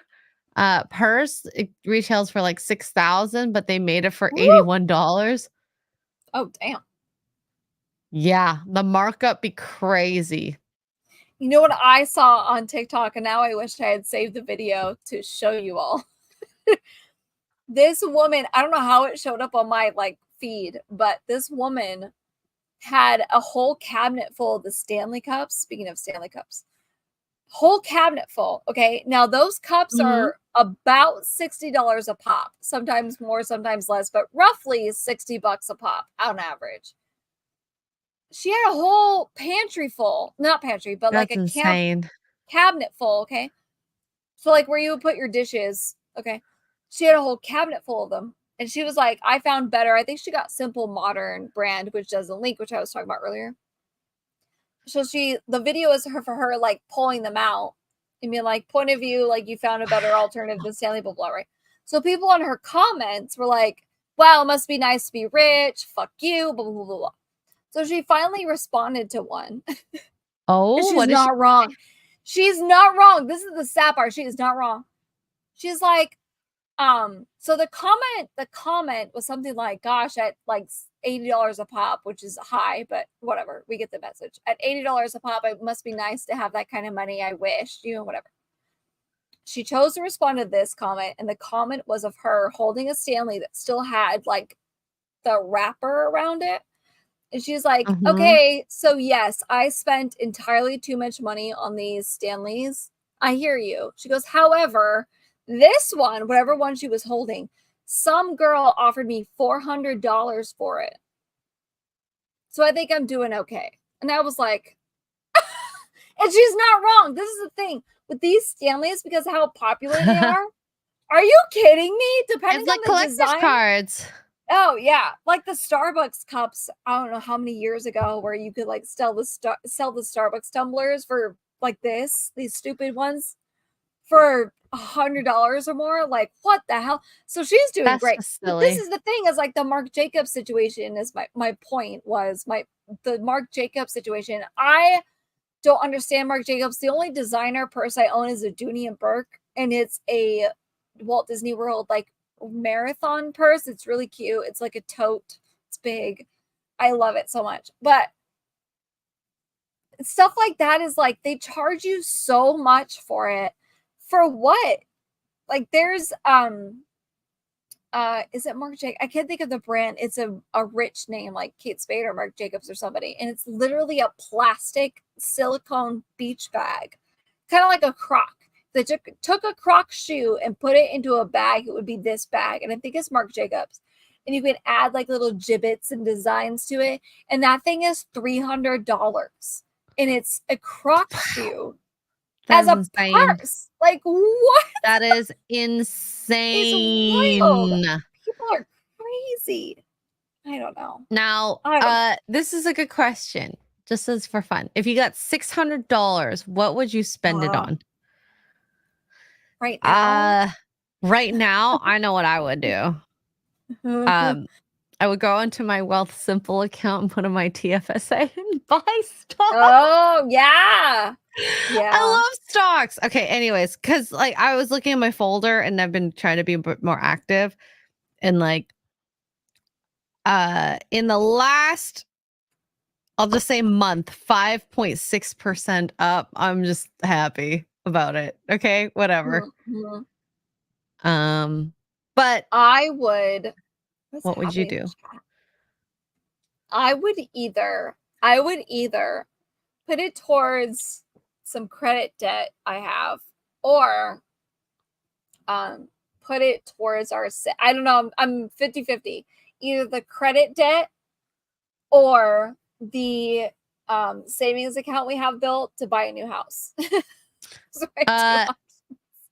purse. It retails for like 6,000, but they made it for Woo! $81. Oh, damn. Yeah, the markup be crazy. You know what I saw on TikTok, and now I wish I had saved the video to show you all. This woman, I don't know how it showed up on my like feed, but this woman had a whole cabinet full of the Stanley cups. Speaking of Stanley cups, whole cabinet full. Okay. Now those cups Mhm. are about $60 a pop, sometimes more, sometimes less, but roughly $60 a pop on average. She had a whole pantry full, not pantry, but like That's a insane. cabinet full. Okay. So like where you would put your dishes. Okay. She had a whole cabinet full of them. And she was like, I found better. I think she got Simple Modern brand, which doesn't link, which I was talking about earlier. So the video is for her like pulling them out and being like, point of view, like you found a better alternative than Stanley, blah, blah, right? So people on her comments were like, wow, it must be nice to be rich. Fuck you, blah, blah, blah, blah. So she finally responded to one. Oh, She's what is she? not wrong. She's not wrong. This is the sad part. She is not wrong. She's like, so the comment was something like, gosh, at like $80 a pop, which is high, but whatever. We get the message. At $80 a pop, it must be nice to have that kind of money. I wish, whatever. She chose to respond to this comment, and the comment was of her holding a Stanley that still had like the wrapper around it. And she's like, okay, so yes, I spent entirely too much money on these Stanleys. I hear you. She goes, however, this one, whatever one she was holding, some girl offered me $400 for it. So I think I'm doing okay. And I was like, and she's not wrong. This is the thing with these Stanleys, because of how popular they are. Are you kidding me? Depending It's like on the collector's design. cards. Oh yeah, like the Starbucks cups. I don't know how many years ago where you could like sell the Starbucks tumblers for like these stupid ones for $100 or more. Like what the hell? So she's doing That's great. just But silly. this is the thing, is like the Marc Jacobs situation is my point was the Marc Jacobs situation. I don't understand Marc Jacobs. The only designer purse I own is a Dooney and Burke, and it's a Walt Disney World like marathon purse. It's really cute. It's like a tote. It's big. I love it so much. But stuff like that is like they charge you so much for it. For what? Like there's is it Marc Jacobs? I can't think of the brand. It's a rich name like Kate Spade or Marc Jacobs or somebody, and it's literally a plastic silicone beach bag, kind of like a croc. They took a croc shoe and put it into a bag. It would be this bag, and I think it's Marc Jacobs. And you can add like little gibbets and designs to it, and that thing is $300, and it's a croc shoe That's as a insane. purse. Like what? That is insane. People are crazy. I don't know. Now, I don't know. this is a good question, just as for fun. If you got $600, what would you spend it on? Right now. Right now, I know what I would do. I would go into my Wealth Simple account and put in my TFSA and buy stocks. Oh yeah. Yeah. I love stocks. Okay, anyways, because like I was looking at my folder and I've been trying to be a bit more active, and like in the last, I'll just say month, 5.6% up. I'm just happy about it. Okay, whatever. But I would. what would you do? I would either put it towards some credit debt I have, or put it towards I don't know, I'm 50-50. Either the credit debt or the savings account we have built to buy a new house.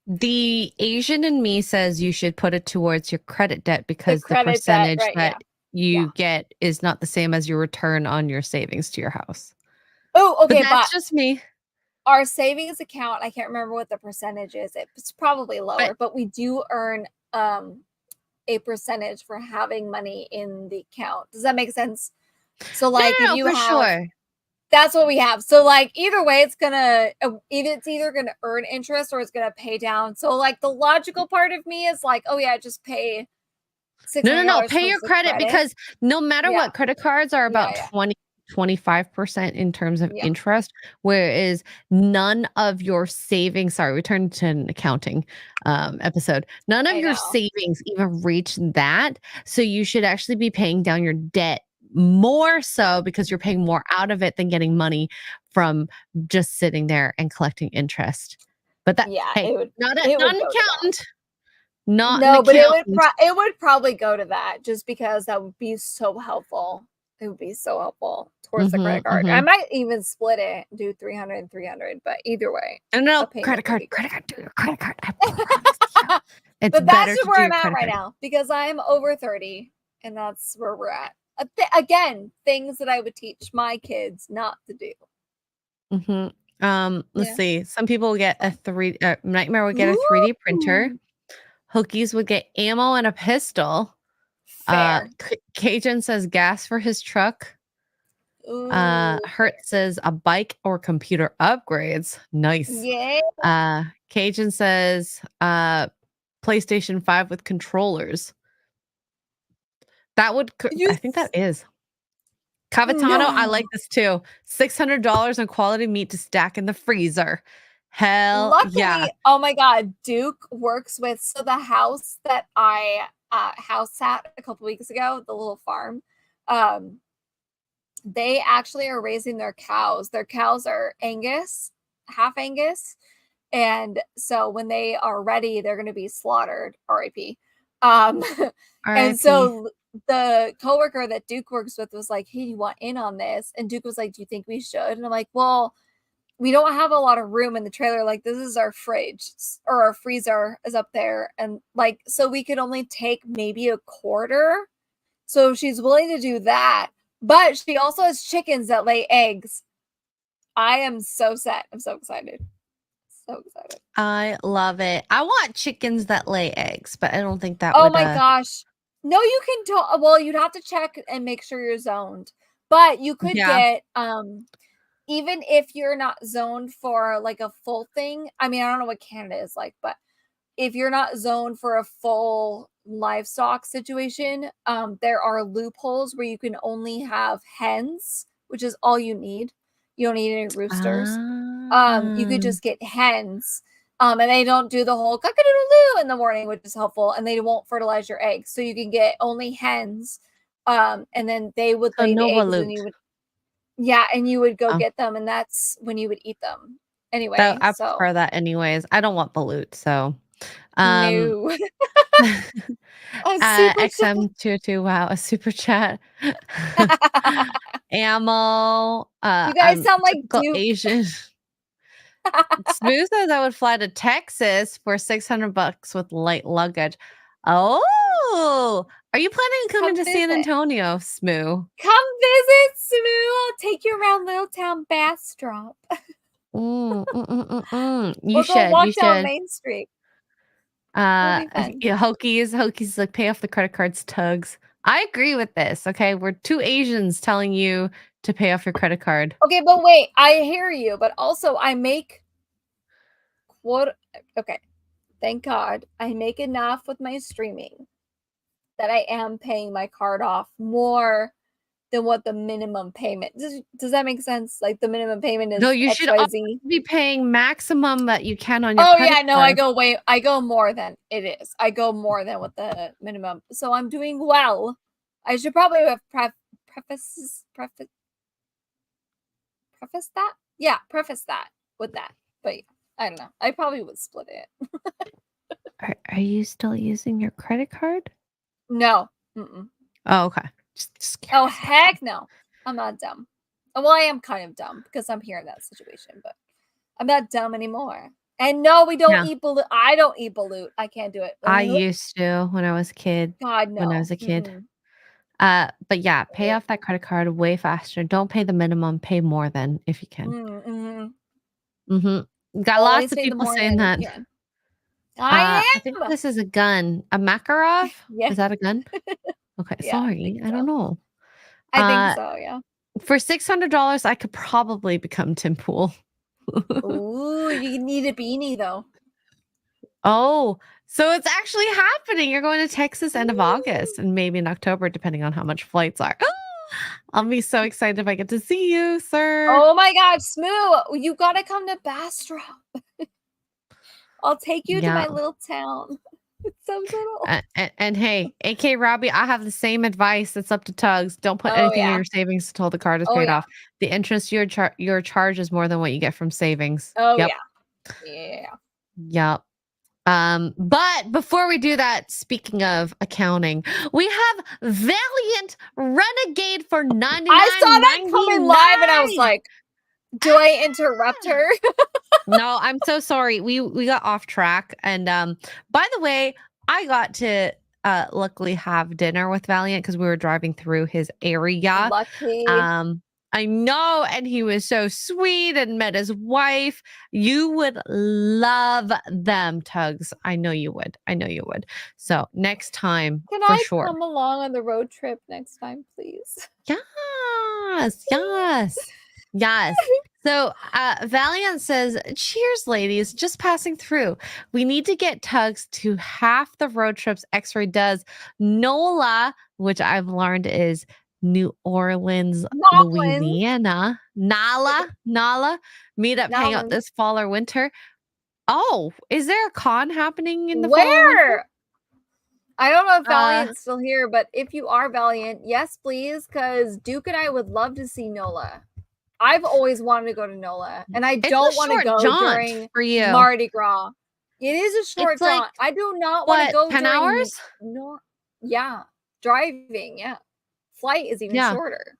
The Asian in me says you should put it towards your credit debt, because the percentage that you get is not the same as your return on your savings to your house. Oh, okay, but that's just me. Our savings account, I can't remember what the percentage is. It's probably lower, but we do earn a percentage for having money in the account. Does that make sense? So like if you have, sure. That's what we have. So like either way, it's either gonna earn interest or it's gonna pay down. So like the logical part of me is like, oh yeah, just pay $600. No, pay your credit, because no matter what, credit cards are about 20-25% in terms of interest, whereas none of your savings, sorry, we turned to an accounting episode, none of your savings even reach that. So you should actually be paying down your debt more so, because you're paying more out of it than getting money from just sitting there and collecting interest. But that, hey, not an accountant. But it would probably go to that, just because that would be so helpful. It would be so helpful towards the credit card. I might even split it, do 300 and 300, but either way. No, credit card, do your credit card. I promise you. It's but better that's to where do I'm your at credit right card. now, because I'm over 30, and that's where we're at. Again, things that I would teach my kids not to do. Let's see. Some people get a Nightmare would get a 3D printer. Hookies would get ammo and a pistol. Fair. Cajun says gas for his truck. Ooh. Hurt says a bike or computer upgrades. Nice. Yeah. Cajun says PlayStation 5 with controllers. That would I think that is. Cavatano, I like this too. $600 on quality meat to stack in the freezer. Hell yeah. Luckily, oh my god, Duke works with the house that I house sat a couple weeks ago, the little farm. They actually are raising their cows. Their cows are Angus, half Angus. And so when they are ready, they're going to be slaughtered. RIP. And RIP. so the coworker that Duke works with was like, "Hey, do you want in on this?" And Duke was like, "Do you think we should?" And I'm like, "Well, we don't have a lot of room in the trailer. Like, this is our fridge, or our freezer is up there. And like, so we could only take maybe a quarter. So she's willing to do that. But she also has chickens that lay eggs. I am so set. I'm so excited. So excited. I love it. I want chickens that lay eggs, but I don't think that Oh would. my gosh. No, you can well, you'd have to check and make sure you're zoned. But you could get even if you're not zoned for like a full thing. I mean, I don't know what Canada is like, but if you're not zoned for a full livestock situation, there are loopholes where you can only have hens, which is all you need. You don't need any roosters. You could just get hens. And they don't do the whole cock-a-doodle-doo in the morning, which is helpful, and they won't fertilize your eggs. So you can get only hens. And then they would lay the eggs and you would and you would go get them, and that's when you would eat them. Anyway, I prefer that anyways. I don't want balut, so no. XM22, wow, a super chat. Ammo. You guys sound like Duke. Asian. Smooth says I would fly to Texas for $600 with light luggage. Oh, are you planning on coming to San Antonio, Smoo? Come visit, Smoo. I'll take you around Little Town Bastrop. You We'll should. go walk down Main Street. Hokies like pay off the credit cards, Tugs. I agree with this. Okay, we're two Asians telling you to pay off your credit card. Okay, but wait, I hear you, but also I make okay, thank God I make enough with my streaming that I am paying my card off more than what the minimum payment. Does that make sense? Like the minimum payment is no, you should be paying maximum that you can on your credit card. I go more than it is. I go more than what the minimum. So I'm doing well. I should probably have preface that. Yeah, preface that with that. But I don't know. I probably would split it. Are you still using your credit card? No. Mm-mm. Oh, okay. Oh, heck no. I'm not dumb. Well, I am kind of dumb because I'm here in that situation, but I'm not dumb anymore. And no, we don't eat balut. I don't eat balut. I can't do it. I used to when I was a kid. God, no. When I was a kid. But yeah, pay off that credit card way faster. Don't pay the minimum. Pay more than if you can. Got lots of people saying that. I think this is a gun. A Makarov? Yeah. Is that a gun? Okay, Yeah, sorry. I don't know. I think so, yeah. For $600, I could probably become Tim Pool. Ooh, you need a beanie though. Oh, so it's actually happening. You're going to Texas end of August and maybe in October, depending on how much flights are. I'll be so excited if I get to see you, sir. Oh my God, Smoo, you gotta come to Bastrop. I'll take you to my little town. It's so little. And hey, AK Robbie, I have the same advice. It's up to Tugs. Don't put anything in your savings until the card is paid off. The interest your charge is more than what you get from savings. Oh yeah. Yep. But before we do that, speaking of accounting, we have Valiant Renegade for $99.99. I saw that coming live and I was like, do I interrupt her? No, I'm so sorry. We got off track. And by the way, I got to luckily have dinner with Valiant because we were driving through his area. Lucky. I know, and he was so sweet and met his wife. You would love them, Tugs. I know you would. So next time, Can for I sure. come along on the road trip next time, please? Yeah, Yes. So Valiant says, cheers, ladies. Just passing through. We need to get Tugs to half the road trips X-Ray does. NOLA, which I've learned is New Orleans, Nolans. Louisiana. Nala. Meet up, hang out Nolans. this fall or winter. Oh, is there a con happening in the fall or winter? Where? I don't know if Valiant's still here, but if you are Valiant, yes, please, because Duke and I would love to see NOLA. I've always wanted to go to NOLA, and I It's don't a want to short go jaunt during for you. Mardi Gras. It is a short It's like, jaunt. I do not want to what, go 10 during hours? No, yeah, driving. Yeah, flight is even Yeah. shorter.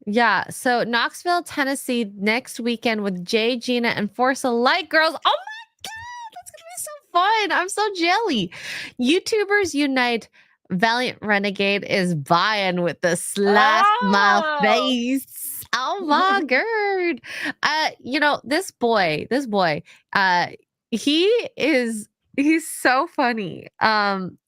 Yeah. So Knoxville, Tennessee next weekend with Jay, Gina, and Force of Light Girls. Oh my God, that's gonna be so fun. I'm so jelly. YouTubers Unite. Valiant Renegade is buying with the slap my Oh. face. Oh my god. This boy, he's so funny.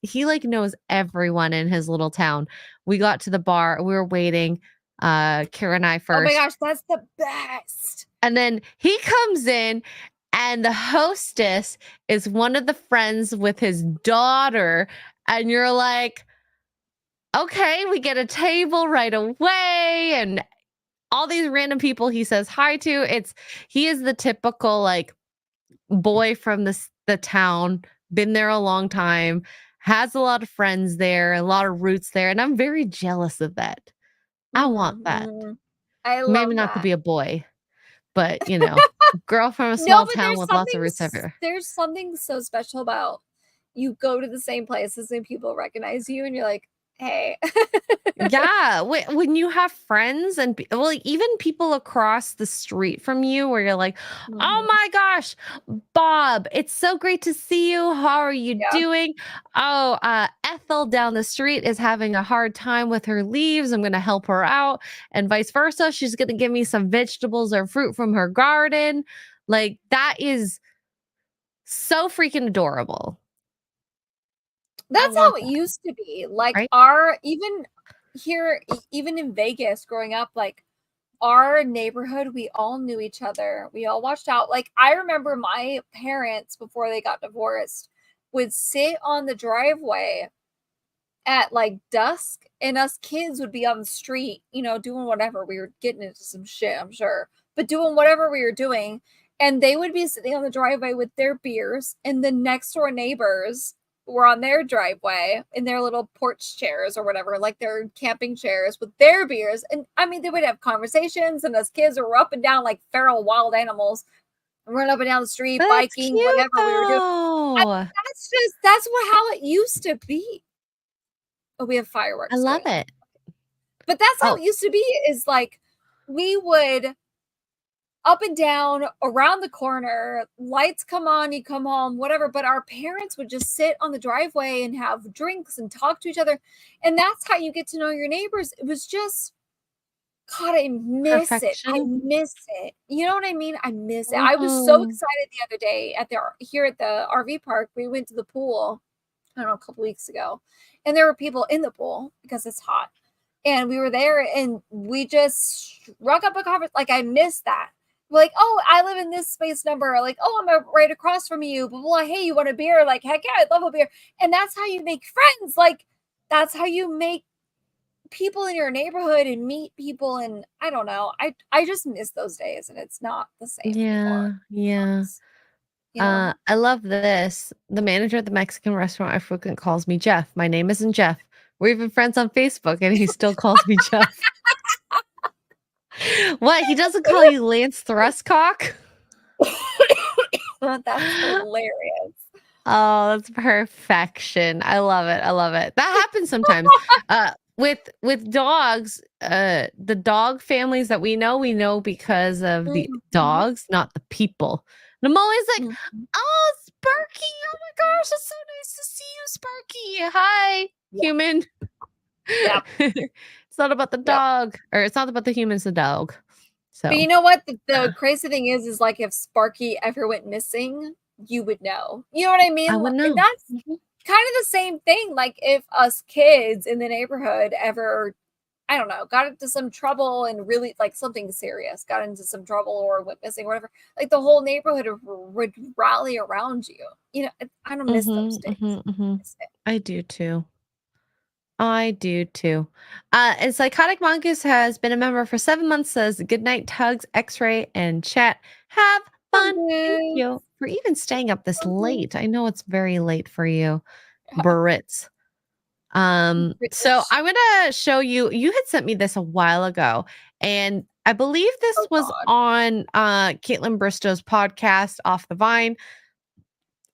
He like knows everyone in his little town. We got to the bar, we were waiting, Kara and I Oh first. my gosh, that's the best. And then he comes in, and the hostess is one of the friends with his daughter. And you're like, okay, we get a table right away. And all these random people he says hi to. He is the typical like boy from the town, been there a long time, has a lot of friends there, a lot of roots there. And I'm very jealous of that. I want that. I love Maybe not to that. be a boy, but girl from a No, small but town with lots of roots everywhere. there's something so special about you go to the same places and people recognize you, and you're like, hey. Yeah, when you have friends and even people across the street from you, where you're like, oh my gosh, Bob, it's so great to see you. How are you doing? Oh, Ethel down the street is having a hard time with her leaves. I'm going to help her out, and vice versa. She's going to give me some vegetables or fruit from her garden. Like, that is so freaking adorable. That's how it used to be. Like, right? even in Vegas growing up, like our neighborhood, we all knew each other. We all watched out. Like, I remember my parents, before they got divorced, would sit on the driveway at like dusk, and us kids would be on the street, doing whatever. We were getting into some shit, I'm sure, but doing whatever we were doing. And they would be sitting on the driveway with their beers, and the next door neighbors were on their driveway in their little porch chairs or whatever, like their camping chairs with their beers. And I mean, they would have conversations, and us kids were up and down like feral wild animals, run up and down the street, That's biking, cute, whatever we were doing. That's how it used to be. Oh, we have fireworks. I love it. But that's how it used to be, is like we would up and down around the corner, lights come on, you come home, whatever. But our parents would just sit on the driveway and have drinks and talk to each other. And that's how you get to know your neighbors. It was just, God, I miss it. I miss it. You know what I mean? I miss it. I was so excited the other day here at the RV park. We went to the pool, I don't know, a couple weeks ago. And there were people in the pool because it's hot. And we were there, and we just struck up a conversation. Like, I miss that. We're like, oh, I live in this space number. Like, oh, I'm right across from you. Blah, blah, hey, you want a beer? Like, heck yeah, I'd love a beer. And that's how you make friends. Like, that's how you make people in your neighborhood and meet people. And I don't know. I just miss those days, and it's not the same anymore. Yeah. I love this. The manager at the Mexican restaurant I frequent calls me Jeff. My name isn't Jeff. We're even friends on Facebook, and he still calls me Jeff. What? He doesn't call you Lance Thrustcock? That's hilarious. Oh, that's perfection. I love it. I love it. That happens sometimes. With dogs, the dog families that we know because of the dogs, not the people. And I'm always like, oh, Sparky. Oh my gosh, it's so nice to see you, Sparky. Hi, human. It's not about the dog, or it's not about the humans, the dog. So, but you know what? The crazy thing is like, if Sparky ever went missing, you would know. You know what I mean? I would know. And that's kind of the same thing. Like, if us kids in the neighborhood ever I don't know, got into some trouble and really like something serious, got into some trouble or went missing, whatever, like the whole neighborhood would rally around you. I don't miss those days. Miss it. I do too. I do too. And Psychotic Mongoose has been a member for 7 months, says good night, Tugs, X-Ray, and chat. Have fun. Thank you for even staying up this late. I know it's very late for you, Brits. So I'm gonna show you. You had sent me this a while ago, and I believe this was on Caitlin Bristow's podcast, Off the Vine.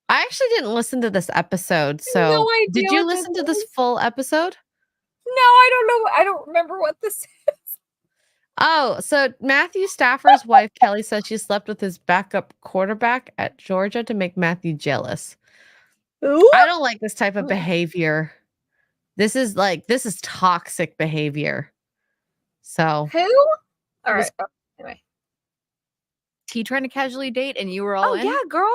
I actually didn't listen to this episode. So No idea did you what this listen to this is. full episode? No, I don't know. I don't remember what this is. Oh, so Matthew Stafford's wife, Kelly, says she slept with his backup quarterback at Georgia to make Matthew jealous. Ooh. I don't like this type of behavior. This is toxic behavior. So Who? All right. Anyway. He trying to casually date and you were all in? yeah, girl.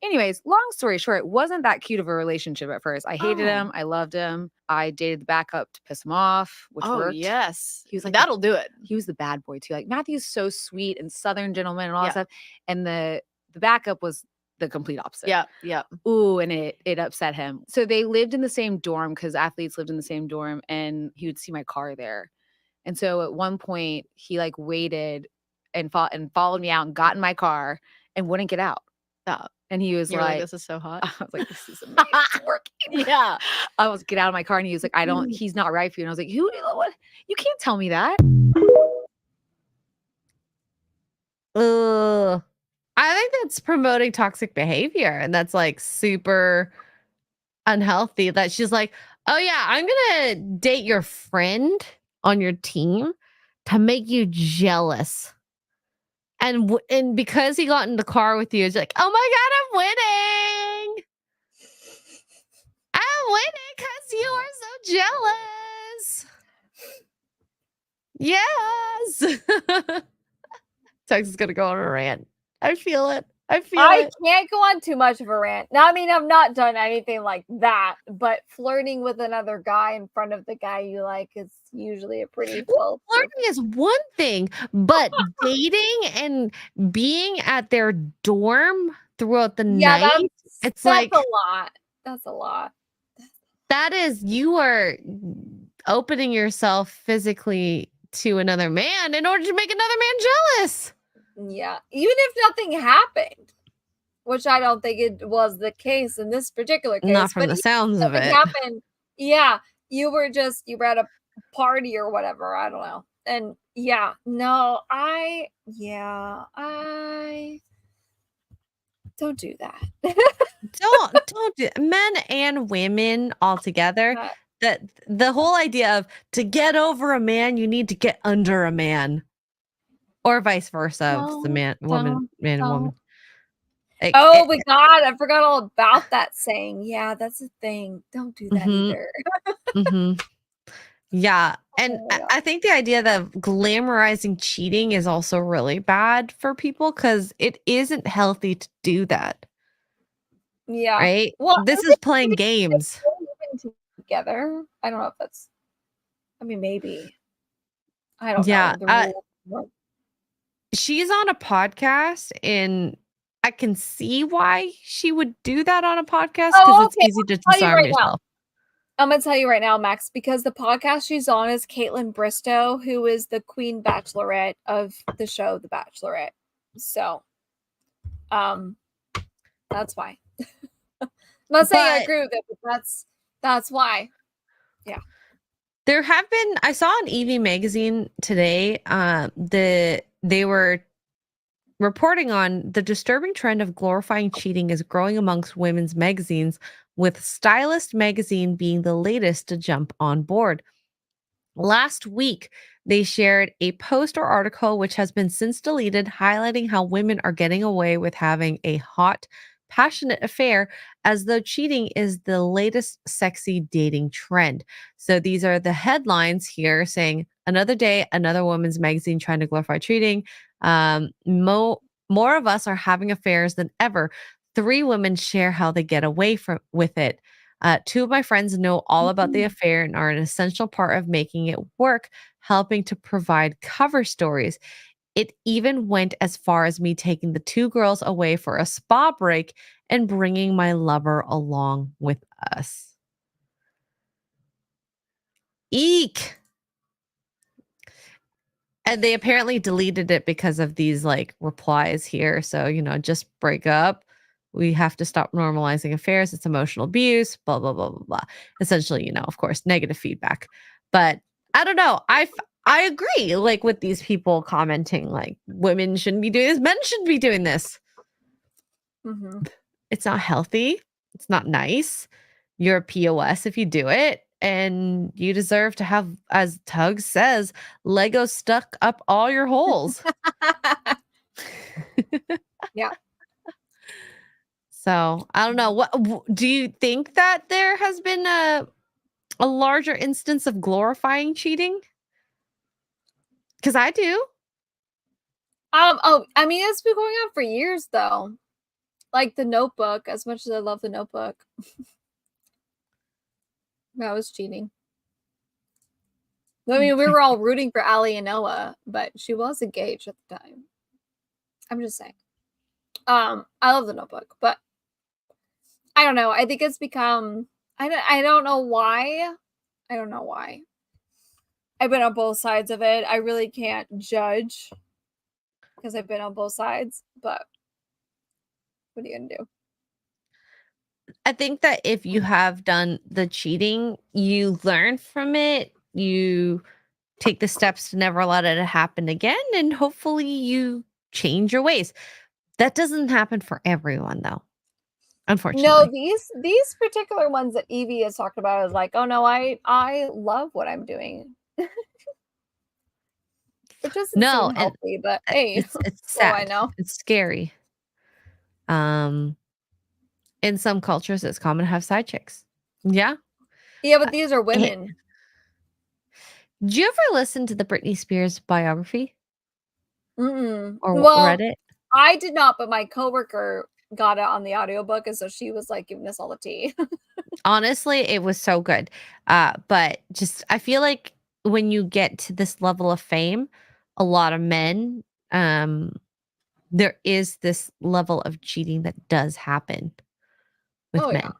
Anyways, long story short, it wasn't that cute of a relationship at first. I hated Oh. him. I loved him. I dated the backup to piss him off, which Oh worked. yes, He was like that'll do it. He was the bad boy too. Like Matthew's so sweet and Southern gentleman and all Yeah. that stuff. And the backup was the complete opposite. Yeah. Ooh, and it upset him. So they lived in the same dorm because athletes lived in the same dorm, and he would see my car there. And so at one point he like waited and followed me out and got in my car and wouldn't get out. And he was You're like, like, this is so hot. I was like, this is amazing. It's working. Yeah. I was get out of my car and he was like, he's not right for you. And I was like, what? You can't tell me that. Ugh. I think that's promoting toxic behavior, and that's like super unhealthy. That she's like, oh yeah, I'm gonna date your friend on your team to make you jealous. And because he got in the car with you, it's like, oh my god, I'm winning. I'm winning because you are so jealous. Yes. Tex is gonna go on a rant. I feel it. I Can't go on too much of a rant. Now, I mean, I've not done anything like that, but flirting with another guy in front of the guy you like is usually a pretty Well, flirting is one thing, but dating and being at their dorm throughout the night, it's that's like a lot. That's a lot. that is, you are opening yourself physically to another man in order to make another man jealous. Yeah, even if nothing happened, which I don't think it was the case in this particular case. Not from but the even sounds if of nothing it. happened, yeah, you were at a party or whatever. I don't know. And yeah, no, I don't do that. Don't do men and women all together. That the whole idea of to get over a man, you need to get under a man, or vice versa. It's the man and woman. Like, Oh my god, I forgot all about that saying. Yeah, that's a thing. Don't do that either. Yeah, and I think the idea that glamorizing cheating is also really bad for people because it isn't healthy to do that. Yeah. Right. Well, this is playing games together. I don't know if that's. I mean, maybe. I don't know. Yeah. She's on a podcast, and I can see why she would do that on a podcast because it's easy to disarm yourself. I'm going to tell you right now, Max, because the podcast she's on is Caitlin Bristow, who is the Queen Bachelorette of the show The Bachelorette. So, that's why. I'm not saying I agree with it, but that's why. Yeah. There have been, I saw on Evie magazine today, they were reporting on the disturbing trend of glorifying cheating is growing amongst women's magazines, with Stylist magazine being the latest to jump on board. Last week, they shared a post or article which has been since deleted, highlighting how women are getting away with having a hot, passionate affair as though cheating is the latest sexy dating trend. So these are the headlines here saying, another day, another women's magazine trying to glorify cheating. More of us are having affairs than ever. 3 women share how they get away with it. Two of my friends know all about the affair and are an essential part of making it work, helping to provide cover stories. It even went as far as me taking the two girls away for a spa break and bringing my lover along with us. Eek. And they apparently deleted it because of these like replies here. So, just break up. We have to stop normalizing affairs. It's emotional abuse, blah, blah, blah, blah, blah. Essentially, of course, negative feedback. But I don't know. I agree, like, with these people commenting, like, women shouldn't be doing this, men shouldn't be doing this. Mhm. It's not healthy. It's not nice. You're a POS if you do it. And you deserve to have, as Tug says, Lego stuck up all your holes. Yeah. So I don't know. Do you think that there has been a larger instance of glorifying cheating? Because I do. Oh, I mean, it's been going on for years, though. Like The Notebook, as much as I love The Notebook. That was cheating. I mean, we were all rooting for Allie and Noah, but she was engaged at the time. I'm just saying. I love The Notebook, but I don't know. I think it's become. I don't know why. I don't know why. I've been on both sides of it. I really can't judge because I've been on both sides. But what are you gonna do? I think that if you have done the cheating, you learn from it. You take the steps to never let it happen again, and hopefully you change your ways. That doesn't happen for everyone, though. No, Unfortunately. these particular ones that Evie has talked about is like, oh no, I love what I'm doing. It doesn't No, seem and healthy, but hey, it's what do sad. I know? It's scary. In some cultures, it's common to have side chicks. Yeah. Yeah, but these are women. Did you ever listen to the Britney Spears biography Mm-mm. or Well, read it? I did not, but my coworker got it on the audiobook, and so she was like giving us all the tea. Honestly, it was so good. But just I feel like when you get to this level of fame, a lot of men, there is this level of cheating that does happen with Oh men. yeah.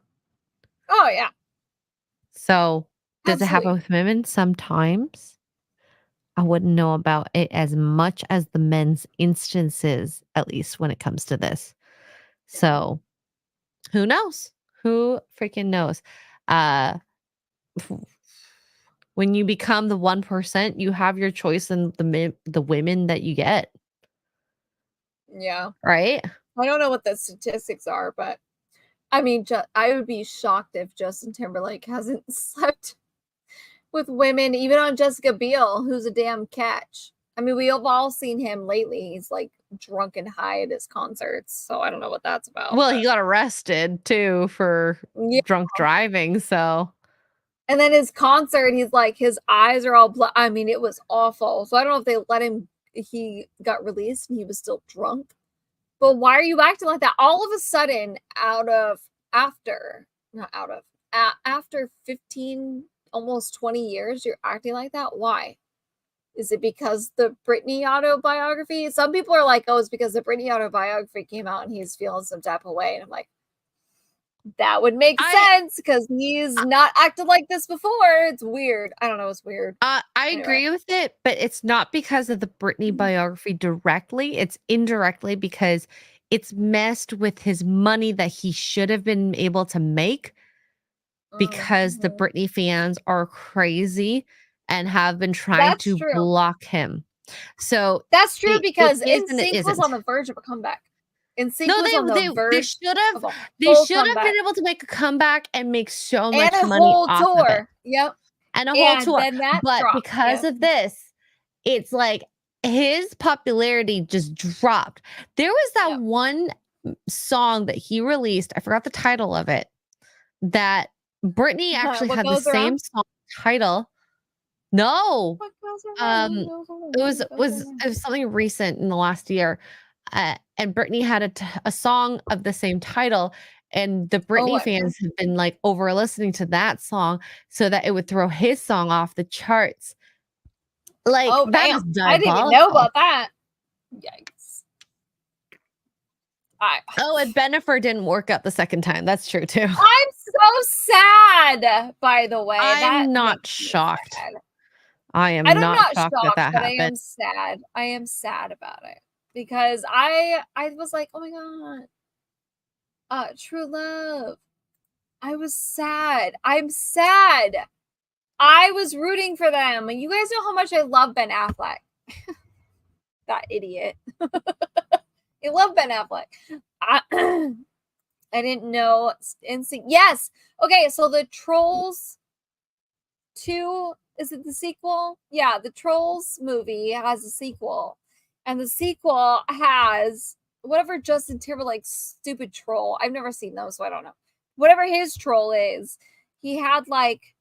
Oh yeah. So does it happen Absolutely. with women? Sometimes. I wouldn't know about it as much as the men's instances, at least when it comes to this. So who knows? Who freaking knows? Uh when you become the 1%, you have your choice in the women that you get, Yeah. right? I don't know what the statistics are, but I mean, I would be shocked if Justin Timberlake hasn't slept with women, even on Jessica Biel, who's a damn catch. I mean, we have all seen him lately. He's like drunk and high at his concerts. So I don't know what that's about. Well, but- he got arrested too for Yeah. drunk driving, so And then his concert, he's like, his eyes are all blood. I mean, it was awful. So I don't know if they let him, he got released and he was still drunk. But why are you acting like that? All of a sudden, after 15, almost 20 years, you're acting like that? Why? Is it because the Britney autobiography? Some people are like, oh, it's because the Britney autobiography came out and he's feeling some type of way. And I'm like, that would make sense because he's not acted like this before. It's weird. I don't know. It's weird. I Anyway. agree with it, but it's not because of the Britney biography directly. It's indirectly because it's messed with his money that he should have been able to make because the Mhm. Britney fans are crazy and have been trying That's to true. block him. So That's true it because is and it NSYNC was on isn't. the verge of a comeback. NSYNC No, was on the they verge should have of a whole comeback. been able to make a comeback and make so And much a money whole off of it. tour. Yep. And a whole And tour. then that But dropped. because Yep. of this, it's like his popularity just dropped. There was that Yep. one song that he released, I forgot the title of it, that Britney actually What had the Goes same Around? song title. No, What goes around it goes around, was goes around. it was something recent in the last year, and Britney had a song of the same title, And the Oh, Britney what? fans have been like over listening to that song so that it would throw his song off the charts. Like Oh, that is damn. I didn't even know diabolical. about that. Yikes. Oh, and Bennifer didn't work out the second time. That's true too. I'm so sad, by the way. That I'm not makes me shocked. sad. I am I'm not not shocked shocked, that but I happened. am sad. I am sad about it because I was like, oh my god, True Love. I was sad. I'm sad. I was rooting for them. You guys know how much I love Ben Affleck. That idiot. I love Ben Affleck. I didn't know NSYNC. Yes. Okay, so the Trolls 2, is it the sequel? Yeah, the Trolls movie has a sequel. And the sequel has whatever Justin Timberlake's stupid troll. I've never seen those, so I don't know. Whatever his troll is, he had like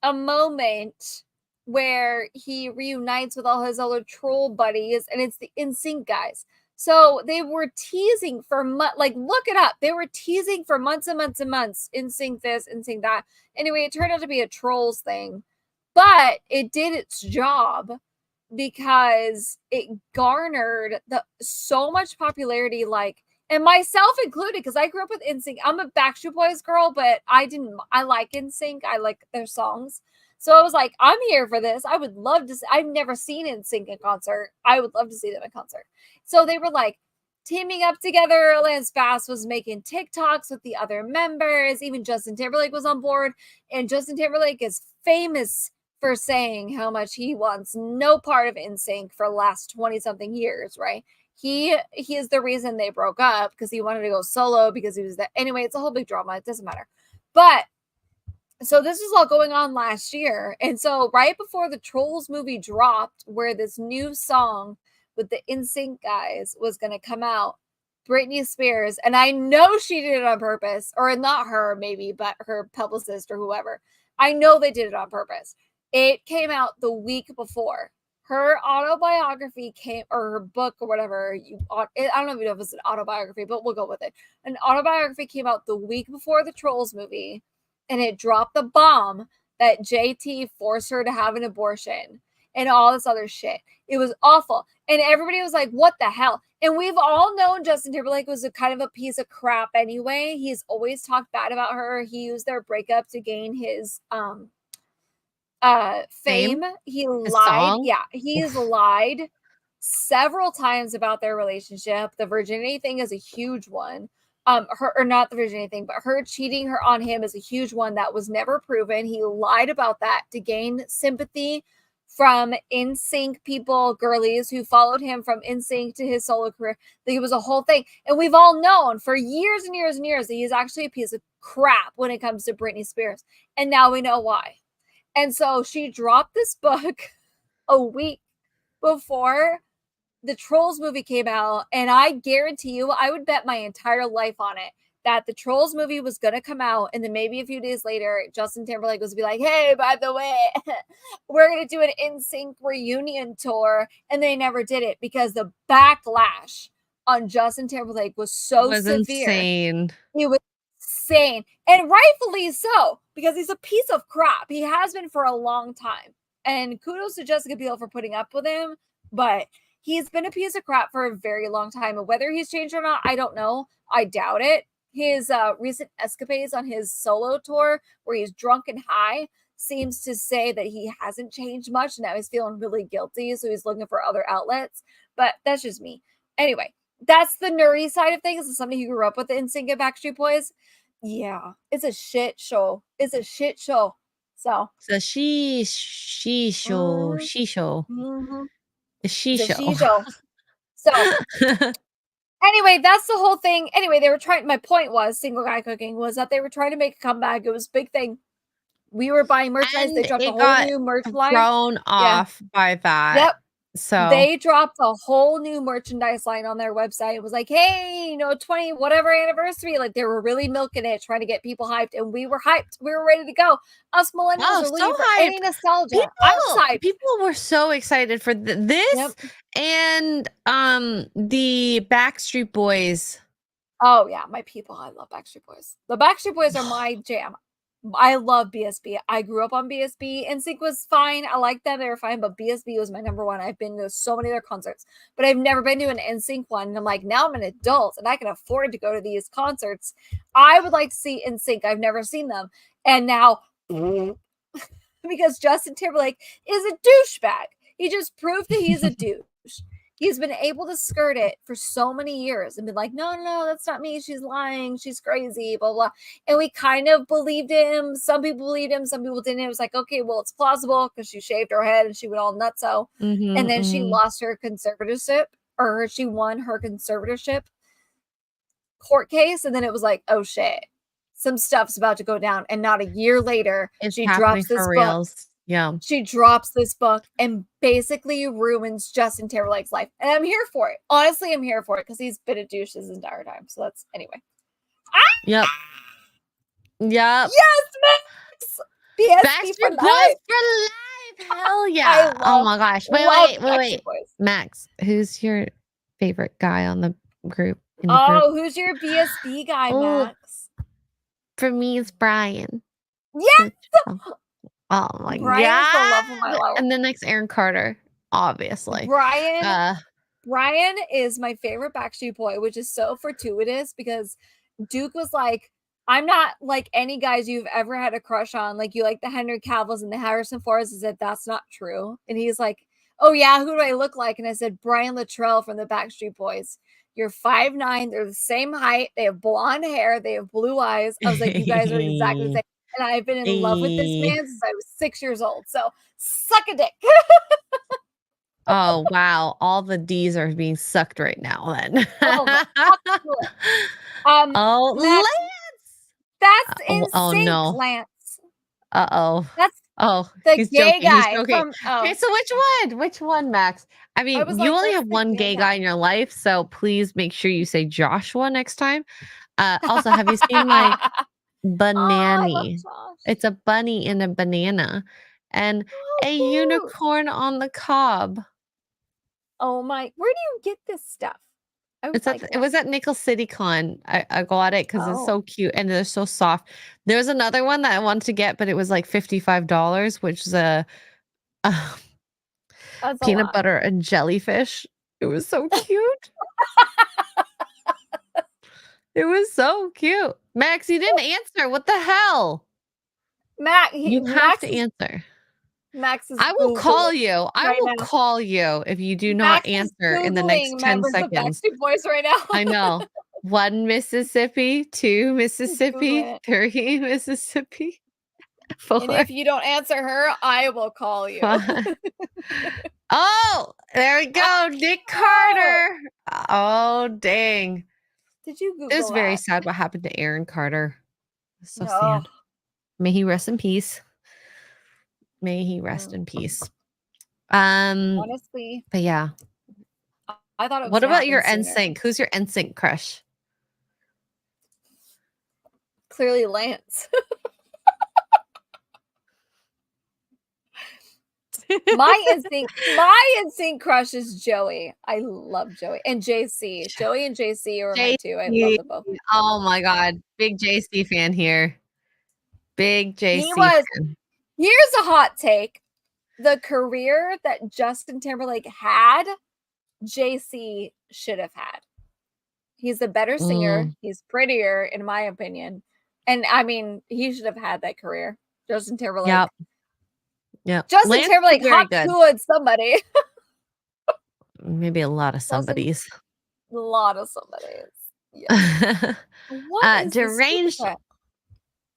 a moment where he reunites with all his other troll buddies, and it's the NSYNC guys. So they were teasing for like look it up. They were teasing for months and months and months. NSYNC this, NSYNC that. Anyway, it turned out to be a trolls thing, but it did its job because it garnered so much popularity, like, and myself included, because I grew up with NSYNC. I'm a Backstreet Boys girl, but I like NSYNC. I like their songs. So I was like, I'm here for this. I would love to. I've never seen NSYNC in concert. I would love to see them in concert. So they were like teaming up together. Lance Bass was making TikToks with the other members. Even Justin Timberlake was on board. And Justin Timberlake is famous for saying how much he wants no part of NSYNC for the last 20-something years, right? He is the reason they broke up, because he wanted to go solo because he was that. Anyway, it's a whole big drama. It doesn't matter. But so this was all going on last year. And so right before the Trolls movie dropped, where this new song with the NSYNC guys was going to come out, Britney Spears, and I know she did it on purpose, or not her maybe, but her publicist or whoever. I know they did it on purpose. It came out the week before. Her autobiography came, or her book or whatever. I don't know if it's an autobiography, but we'll go with it. An autobiography came out the week before the Trolls movie, and it dropped the bomb that JT forced her to have an abortion and all this other shit. It was awful. And everybody was like, what the hell? And we've all known Justin Timberlake was a kind of a piece of crap anyway. He's always talked bad about her. He used their breakup to gain his fame. He lied. Song? Yeah, he's lied several times about their relationship. The virginity thing is a huge one. Her, or not the virginity thing, but her cheating her on him is a huge one that was never proven. He lied about that to gain sympathy from NSYNC people, girlies who followed him from NSYNC to his solo career. It was a whole thing. And we've all known for years and years and years that he's actually a piece of crap when it comes to Britney Spears. And now we know why. And so she dropped this book a week before the Trolls movie came out. And I guarantee you, I would bet my entire life on it that the Trolls movie was going to come out. And then maybe a few days later, Justin Timberlake was going to be like, hey, by the way, we're going to do an NSYNC reunion tour. And they never did it because the backlash on Justin Timberlake was so severe. Insane. It was insane. And rightfully so, because he's a piece of crap. He has been for a long time. And kudos to Jessica Biel for putting up with him. But he's been a piece of crap for a very long time. And whether he's changed or not, I don't know. I doubt it. His recent escapades on his solo tour, where he's drunk and high, seems to say that he hasn't changed much. Now he's feeling really guilty, so he's looking for other outlets. But that's just me. Anyway, that's the nerdy side of things. As somebody who grew up with the NSYNC and Backstreet Boys, yeah, it's a shit show. It's a shit show. So she show. mm-hmm. She The show. she show. So anyway, that's the whole thing. Anyway, they were trying. My point was, Single Guy Cooking was that they were trying to make a comeback. It was a big thing. We were buying merchandise. And They dropped it a whole got new merch line. thrown off by that. Yep. So they dropped a whole new merchandise line on their website. It was like, hey, 20 whatever anniversary. Like they were really milking it, trying to get people hyped, and we were hyped. We were ready to go. Us millennials are looking for any nostalgia. People were so excited for this Yep. and the Backstreet Boys Oh yeah, my people. I love Backstreet Boys. The Backstreet Boys are my jam. I love BSB. I grew up on BSB. NSYNC was fine. I liked them. They were fine, but BSB was my number one. I've been to so many of their concerts, but I've never been to an NSYNC one. And I'm like, now I'm an adult and I can afford to go to these concerts. I would like to see NSYNC. I've never seen them. And now, because Justin Timberlake is a douchebag, he just proved that he's a douche. He's been able to skirt it for so many years and been like, no, that's not me. She's lying. She's crazy, blah, blah. And we kind of believed him. Some people believed him. Some people didn't. It was like, okay, well, it's plausible because she shaved her head and she went all nutso. And then she lost her conservatorship, or she won her conservatorship court case. And then it was like, oh shit, some stuff's about to go down. And not a year later, she drops this book. Yeah. She drops this book and basically ruins Justin Timberlake's life. And I'm here for it. Honestly, I'm here for it because he's been a douche his entire time. So that's anyway. Yep. Yes, Max. BSB Backstreet for Boys life. for life. Hell yeah. Oh my gosh. Wait. Backstreet Boys. Max, who's your favorite guy on the group? In the group? Oh, who's your BSB guy, Oh, Max? For me, it's Brian. Yes. Oh my Brian's god. the love of my life. And then next Aaron Carter, obviously. Brian is my favorite Backstreet Boy, which is so fortuitous because Duke was like, I'm not like any guys you've ever had a crush on. Like, you like the Henry Cavills and the Harrison Fords. I said, that's not true. And he's like, oh yeah, who do I look like? And I said, Brian Luttrell from the Backstreet Boys. You're 5'9". They're the same height. They have blonde hair. They have blue eyes. I was like, you guys are exactly the same. And I've been in love with this man since I was 6 years old. So suck a dick. Oh wow. All the D's are being sucked right now then. Oh, Max, that's insane. Oh no. Lance. Uh-oh. That's the he's gay joking. guy. He's joking. Okay, so which one? Which one, Max? I mean, was you like, only what's have the one gay gay guy in your life, so please make sure you say Joshua next time. Also, have you seen my Banani? It's a bunny and a banana and a cute. unicorn on the cob. Oh my, where do you get this stuff? It was at Nickel City Con. I got it because it's so cute and they're so soft. There's another one that I wanted to get, but it was like $55, which is a peanut butter and jellyfish. It was so cute. It was so cute. Max, you didn't answer. What the hell? You have to answer. Max is I will call Googling you. I right will now. call you if you do Max not is answer in the next Googling 10 members of seconds. Backstreet Boys right now. I know. 1 Mississippi, 2 Mississippi, it. 3 Mississippi, And 4. if you don't answer her, I will call you. 5. Oh, there we go. Nick Carter. Oh, dang. Did you Google It was very that? sad what happened to Aaron Carter. It's so No. sad. May he rest in peace. May he rest in peace. Honestly, But yeah. I thought it was What gonna about your happen sooner. NSYNC? Who's your NSYNC crush? Clearly Lance. my instinct crush is Joey. I love Joey and JC. Joey and JC are my two. I love them both. Oh my god, big JC fan here. Big JC fan. Here's a hot take. The career that Justin Timberlake had, JC should have had. He's a better singer. He's prettier, in my opinion. And I mean, he should have had that career. Justin Timberlake. Yep. Yeah. Justin Timberlake, hot good somebody. Maybe a lot of somebodies. A lot of somebody's. Yeah. What is Deranged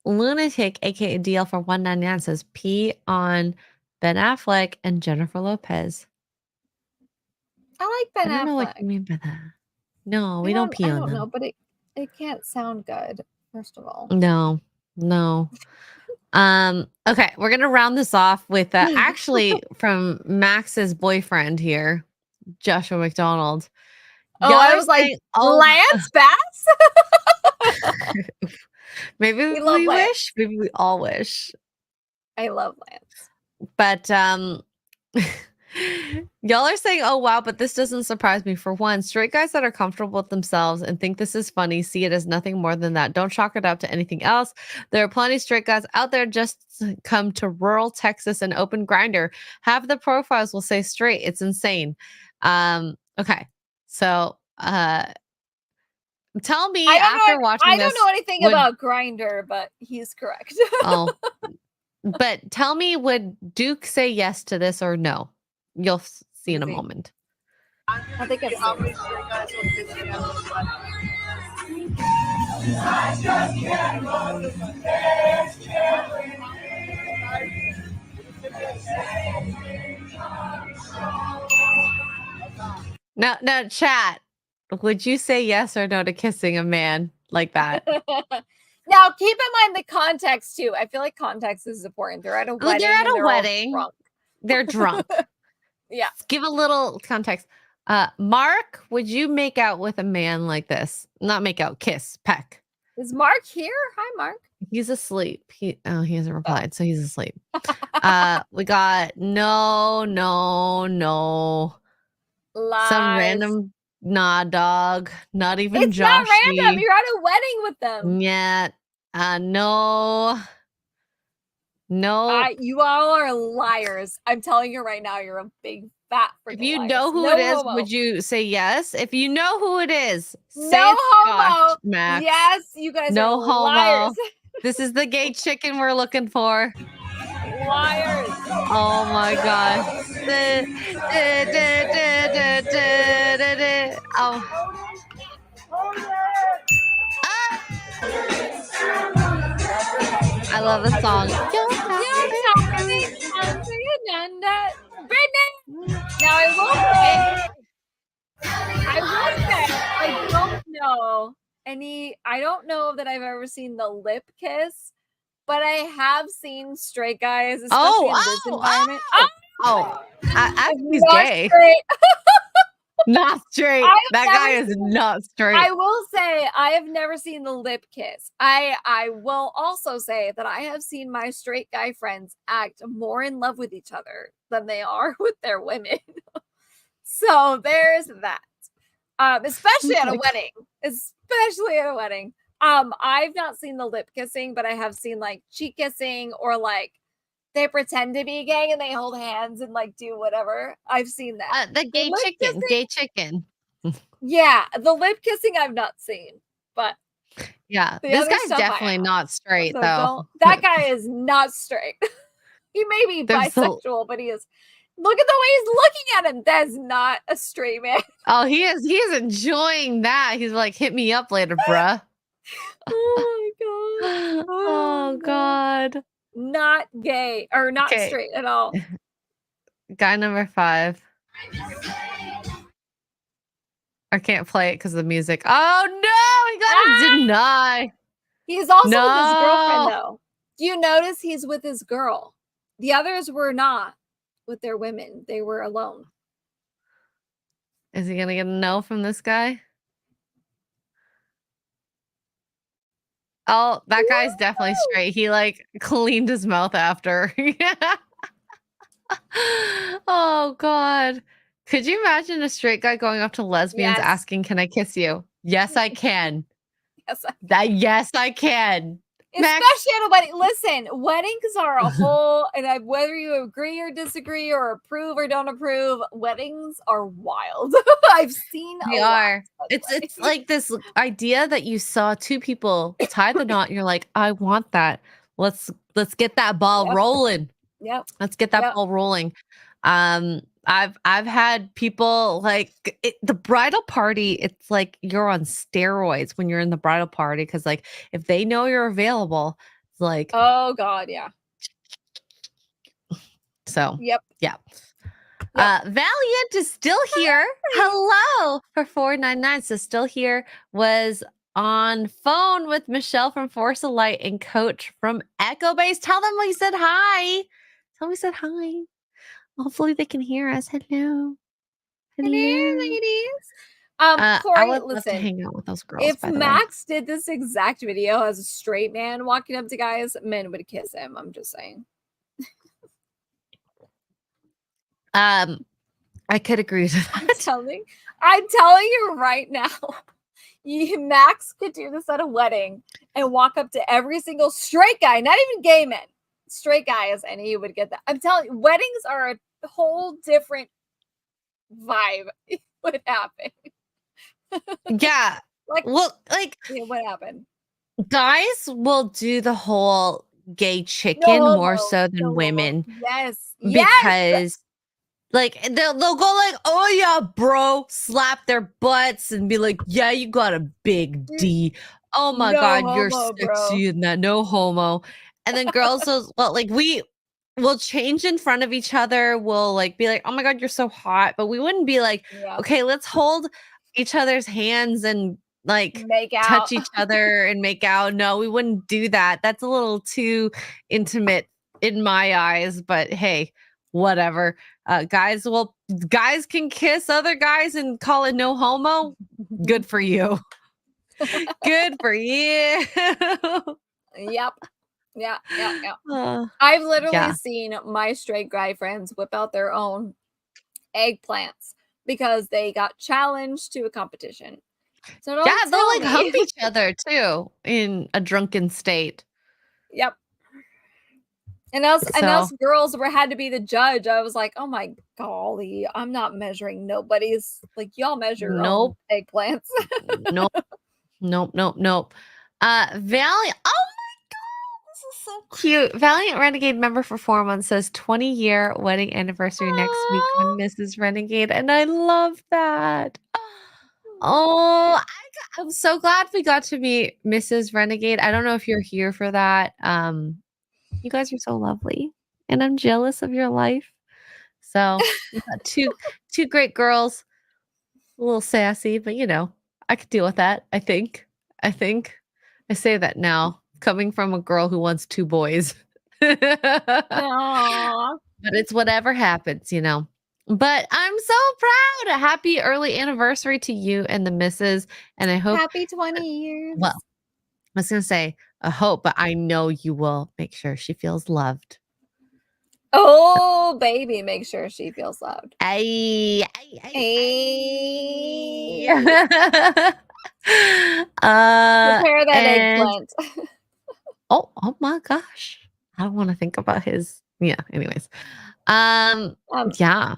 Lunatic, aka DL for 199 says pee on Ben Affleck and Jennifer Lopez. I like Ben Affleck. I don't know what you mean by that. No, we don't pee on them. I don't know, but it can't sound good, first of all. No. Okay, we're gonna round this off with actually from Max's boyfriend here, Joshua McDonald. I was like, Lance Bass? Maybe we wish. Maybe we all wish. I love Lance. But Y'all are saying, oh, wow, but this doesn't surprise me. For one, straight guys that are comfortable with themselves and think this is funny see it as nothing more than that. Don't chalk it up to anything else. There are plenty of straight guys out there just come to rural Texas and open Grinder. Half the profiles will say straight. It's insane. Okay. So tell me after watching I this. don't know anything would- about Grinder, but he's correct. Oh, but tell me, would Duke say yes to this or no? You'll see in a See. moment. I think it's Now, chat. Would you say yes or no to kissing a man like that? Now, keep in mind the context too. I feel like context is important. They're at a wedding. They're at and a all wedding. drunk. They're drunk. Yeah. Give a little context. Mark, would you make out with a man like this? Not make out, kiss, peck. Is Mark here? Hi, Mark. He's asleep. He hasn't replied, so he's asleep. We got no. Lies. Some random dog. Not even It's not Joshy. random. You're at a wedding with them. Yeah. No. You all are liars. I'm telling you right now, you're a big fat freaking If you liars. know who No it is, homo. would you say yes? If you know who it is, say No it's homo. Josh, Max. Yes, you guys No are homo. liars. This is the gay chicken we're looking for. Liars. Oh my god. Oh. I love the song. Brittany. Now I don't know I don't know that I've ever seen the lip kiss, but I have seen straight guys, especially in this environment. I think he's Not gay. straight. Not straight. I have That guy never is not straight. I will say I have never seen the lip kiss. I will also say that I have seen my straight guy friends act more in love with each other than they are with their women. So there's that. Especially at a wedding. Especially at a wedding. I've not seen the lip kissing, but I have seen like cheek kissing or like they pretend to be gay and they hold hands and like do whatever. I've seen that. The gay lip chicken. kissing? Gay chicken. Yeah, the lip kissing I've not seen, but Yeah. the This other guy's stuff I definitely have. not straight So though. that guy is not straight. He may be There's a- bisexual, but he is. Look at the way he's looking at him. That's not a straight man. Oh, he is enjoying that. He's like, hit me up later, bruh. Oh my god. Oh god. Not gay or not Okay. straight at all. Guy number 5. I can't play it because of the music. Oh no, he got a deny. He's also with his No. girlfriend though. Do you notice he's with his girl? The others were not with their women. They were alone. Is he gonna get a no from this guy? Oh, that guy's definitely straight. He like cleaned his mouth after. Oh god. Could you imagine a straight guy going up to lesbians Yes. asking, "Can I kiss you?" Yes, I can. Yes, Yes, I can. Max? especially at a wedding. Listen, weddings are a whole, and whether you agree or disagree or approve or don't approve, weddings are wild. I've seen. They a lot are. at It's weddings. like this idea that you saw two people tie the knot. You're like, I want that. Let's get that ball Yep. rolling. Yep. Let's get that Yep. ball rolling. I've had people like the bridal party. It's like you're on steroids when you're in the bridal party because like if they know you're available, it's like Oh God, yeah. so. Yep. Yeah. Valiant is still here. Hello for 499. So still here was on phone with Michelle from Force of Light and Coach from Echo Base. Tell them we said hi. Tell them we said hi. Hopefully they can hear us. Hello. Hello, ladies. I Corey, would love to listen. hang out with those girls. If by the way. Max did this exact video as a straight man walking up to guys, men would kiss him. I'm just saying. I could agree with I'm that. telling you right now. Max could do this at a wedding and walk up to every single straight guy, not even gay men, straight guys, and he would get that. I'm telling you, weddings are a whole different vibe. What happened? Yeah. Like, Well, like yeah, what happened? guys will do the whole gay chicken No more homo. so than No homo. women Yes. Yes. because like they'll go like, oh yeah, bro, slap their butts and be like, yeah, you got a big D. Oh my No God, you're homo, bro. sexy in that, no homo. And then girls will well, like we will change in front of each other. We'll like be like, oh my God, you're so hot. But we wouldn't be like, Yeah. okay, let's hold each other's hands and like Make out. touch each other and make out. No, we wouldn't do that. That's a little too intimate in my eyes, but hey, whatever. Guys can kiss other guys and call it no homo. Good for you. Good for you. Yep. Yeah. Uh, I've literally Yeah. seen my straight guy friends whip out their own eggplants because they got challenged to a competition. So don't yeah, they'll tell like me. hump each other too in a drunken state. Yep. And us So- girls had to be the judge. I was like, oh my golly, I'm not measuring nobody's. Like, y'all measure your own eggplants. Nope. Valiant. Oh my God, this is so cute. Valiant Renegade member for 4 months says 20-year wedding anniversary next week on Mrs. Renegade, and I love that. Oh, I'm so glad we got to meet Mrs. Renegade. I don't know if you're here for that. You guys are so lovely, and I'm jealous of your life. So you got two great girls, a little sassy, but you know, I could deal with that. I think. I say that now, coming from a girl who wants 2 boys. But Aww. it's whatever happens, you know. But I'm so proud. A happy early anniversary to you and the missus. And I hope, Happy 20 years. well, I was going to say, I hope, but I know you will make sure she feels loved. Oh, baby, make sure she feels loved. Ay. Ay. Prepare that eggplant. Oh my gosh. I don't want to think about his. Yeah, anyways. Yeah.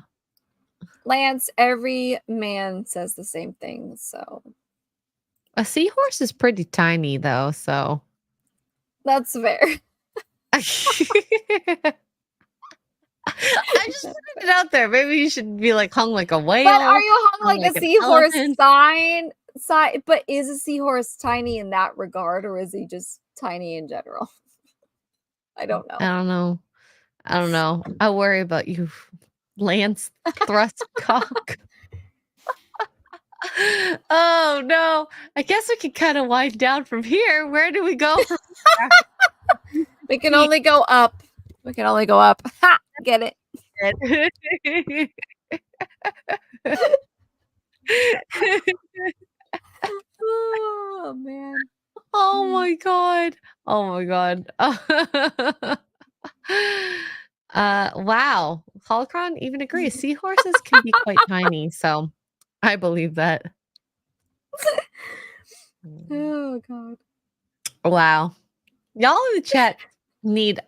Lance, every man says the same thing, so A seahorse is pretty tiny though, so that's fair. I just put it out there. Maybe you should be like hung like a whale. But are you hung like like a an seahorse elephant. sign? But is a seahorse tiny in that regard, or is he just tiny in general? I don't know. I don't know. I worry about you, Lance Thrust Cock. Oh no. I guess we can kind of wind down from here. Where do we go from We can only go up. We can only go up. Ha! Get it? Oh man. Oh my god. Oh my god. Wow. Holocron even agrees. Seahorses can be quite tiny, so I believe that. Oh god. Wow. Y'all in the chat need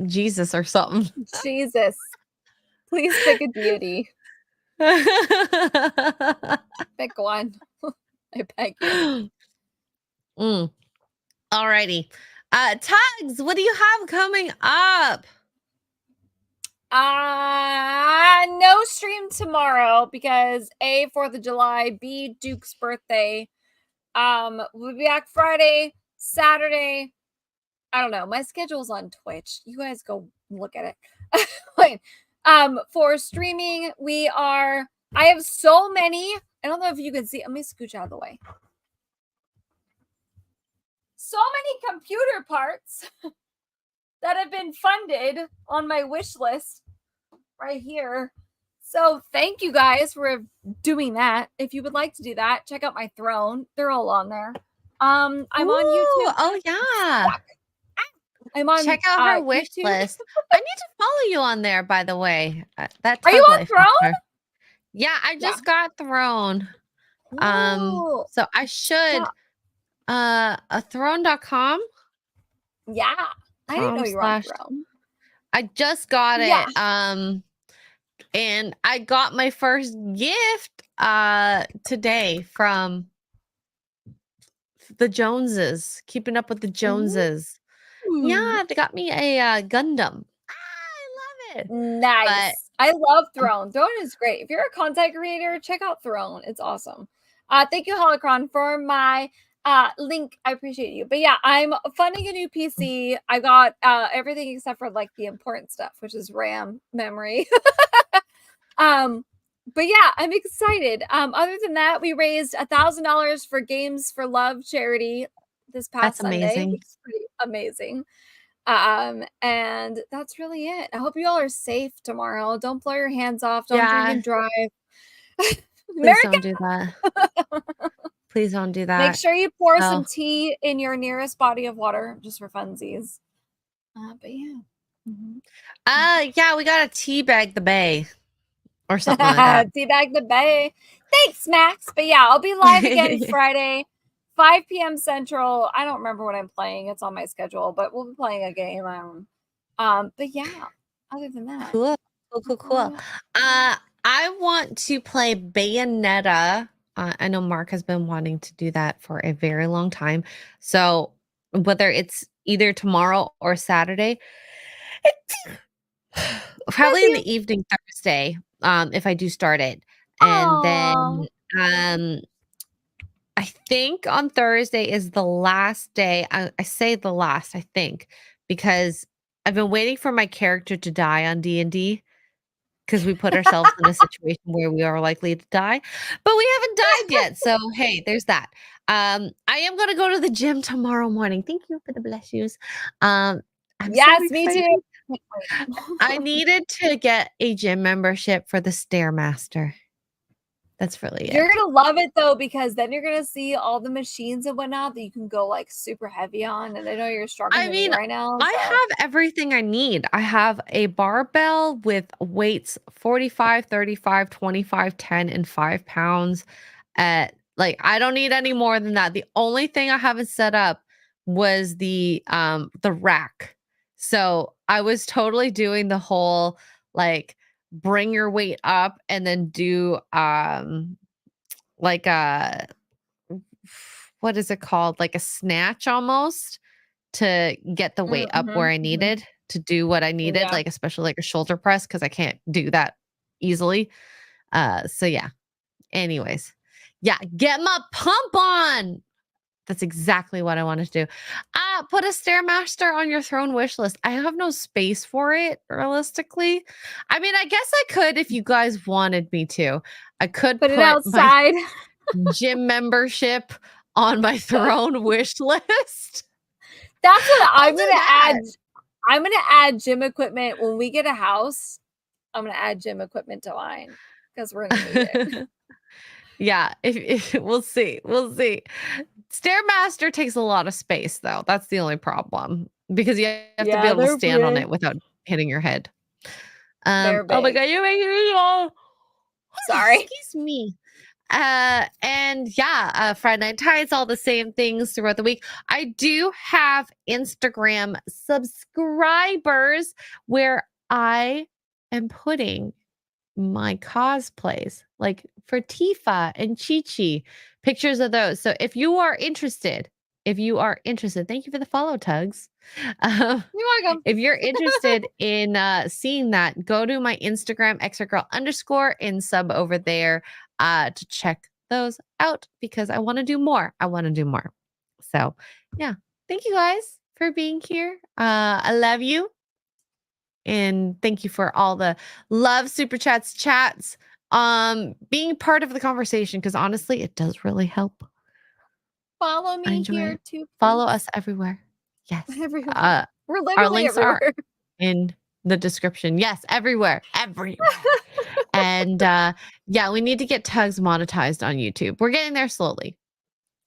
Jesus or something. Jesus. Please pick a deity. Pick one. I beg you. Alrighty. Tugs, what do you have coming up? No stream tomorrow because A, 4th of July, B, Duke's birthday. We'll be back Friday, Saturday. I don't know. My schedule's on Twitch. You guys go look at it. Wait. For streaming, I have so many. I don't know if you can see. Let me scooch out of the way. So many computer parts that have been funded on my wish list right here. So thank you guys for doing that. If you would like to do that, check out my throne. They're all on there. I'm on YouTube. Oh yeah. I'm on Check out her wish YouTube. list. I need to follow you on there, by the way. That Are you Tug on Life Throne? there. Yeah, I Yeah. just got Throne. Ooh, So I should throne.com yeah. I didn't know you were on / Throne. I just got Yeah. it. And I got my first gift today from the Joneses. Keeping up with the Joneses. Ooh. Yeah, they got me a Gundam. I love it. Nice. I love Throne. Throne is great. If you're a content creator, check out Throne. It's awesome. Thank you, Holocron, for my link. I appreciate you. But yeah, I'm funding a new PC. I got everything except for like the important stuff, which is RAM, memory. But yeah, I'm excited. Other than that, we raised $1,000 for Games for Love charity this past That's Sunday, amazing. which is pretty amazing. And that's really it. I hope you all are safe tomorrow. Don't blow your hands off. Don't drink and drive. Please America, don't do that. Please don't do that. make sure you pour No. some tea in your nearest body of water just for funsies. But yeah. Mhm. Yeah, we gotta teabag the bay or something like that. Teabag the bay. Thanks, Max. But yeah, I'll be live again Friday, 5 p.m. Central. I don't remember what I'm playing. It's on my schedule, but we'll be playing a game. But yeah, other than that. Cool. I want to play Bayonetta. I know Mark has been wanting to do that for a very long time. So whether it's either tomorrow or Saturday, probably in the evening Thursday, if I do start it. And then I think on Thursday is the last day. I say the last, I think, because I've been waiting for my character to die on D&D because we put ourselves in a situation where we are likely to die, but we haven't died yet. So hey, there's that. I am gonna go to the gym tomorrow morning. Thank you for the bless yous. I'm so Yes, me excited. too. I needed to get a gym membership for the Stairmaster. That's really You're it. gonna love it though, because then you're gonna see all the machines and whatnot that you can go like super heavy on. And I know you're struggling I with me mean, right now. I have everything I need. I have a barbell with weights 45, 35, 25, 10, and 5 pounds. Like I don't need any more than that. The only thing I haven't set up was the rack. So I was totally doing the whole like bring your weight up and then do like a what is it called? Like a snatch almost to get the weight up where I needed to do what I needed, Yeah. like especially like a shoulder press because I can't do that easily. So yeah. Anyways, yeah, get my pump on. That's exactly what I wanted to do. Put a Stairmaster on your Throne wish list. I have no space for it, realistically. I mean, I guess I could if you guys wanted me to. I could Put it my outside. gym membership on my Throne wish list. That's what I'll I'm do gonna that. add. I'm gonna add gym equipment when we get a house. I'm gonna add gym equipment to mine because we're gonna need it. Yeah, if we'll see. Stairmaster takes a lot of space though. That's the only problem because you have to be Yeah, able to they're stand on big. it without hitting your head. They're Oh my big. god, you're making me all Sorry. excuse me. And yeah, Friday Night Tides, all the same things throughout the week. I do have Instagram subscribers where I am putting my cosplays, like for Tifa and Chi-Chi, pictures of those. So if you are interested, thank you for the follow, Tugs. You're welcome. If you're interested in seeing that, go to my Instagram, extragirl_ and sub over there to check those out because I want to do more. So yeah, thank you guys for being here. I love you. And thank you for all the love, super chats, being part of the conversation because honestly, it does really help. Follow I me enjoy here it. too. Follow please. us everywhere. Yes. Everywhere. We're Our literally links everywhere. are in the description. Yes, everywhere. And yeah, we need to get Tugs monetized on YouTube. We're getting there slowly.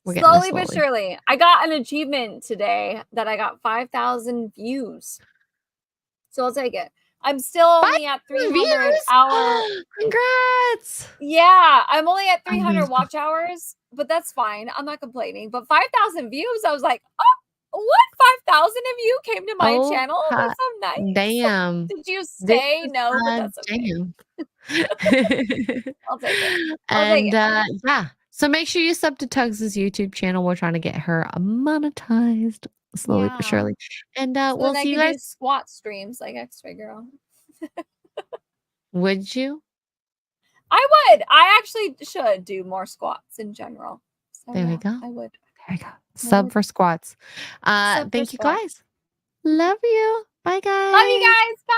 Slowly but surely. I got an achievement today that I got 5,000 views. So I'll take it. I'm still only at 300 Views? hour. Congrats. Yeah, I'm only at 300 Amazing. watch hours, but that's fine. I'm not complaining. But 5,000 views, I was like, oh, what? 5,000 of you came to my Oh, channel? That's so nice. damn. Did you This stay? is No, but that's okay. damn. I'll take it. I'll take And it. yeah. So make sure you sub to Tugs' YouTube channel. We're trying to get her monetized slowly but Yeah. surely. And So we'll then I see you can do guys. squat streams like X-Ray Girl. Would you? I would. I actually should do more squats in general. So There we yeah, go. I would. There we go. Sub would. for squats. Sub for Thank you squats. guys. Love you. Bye guys. Love you guys. Bye.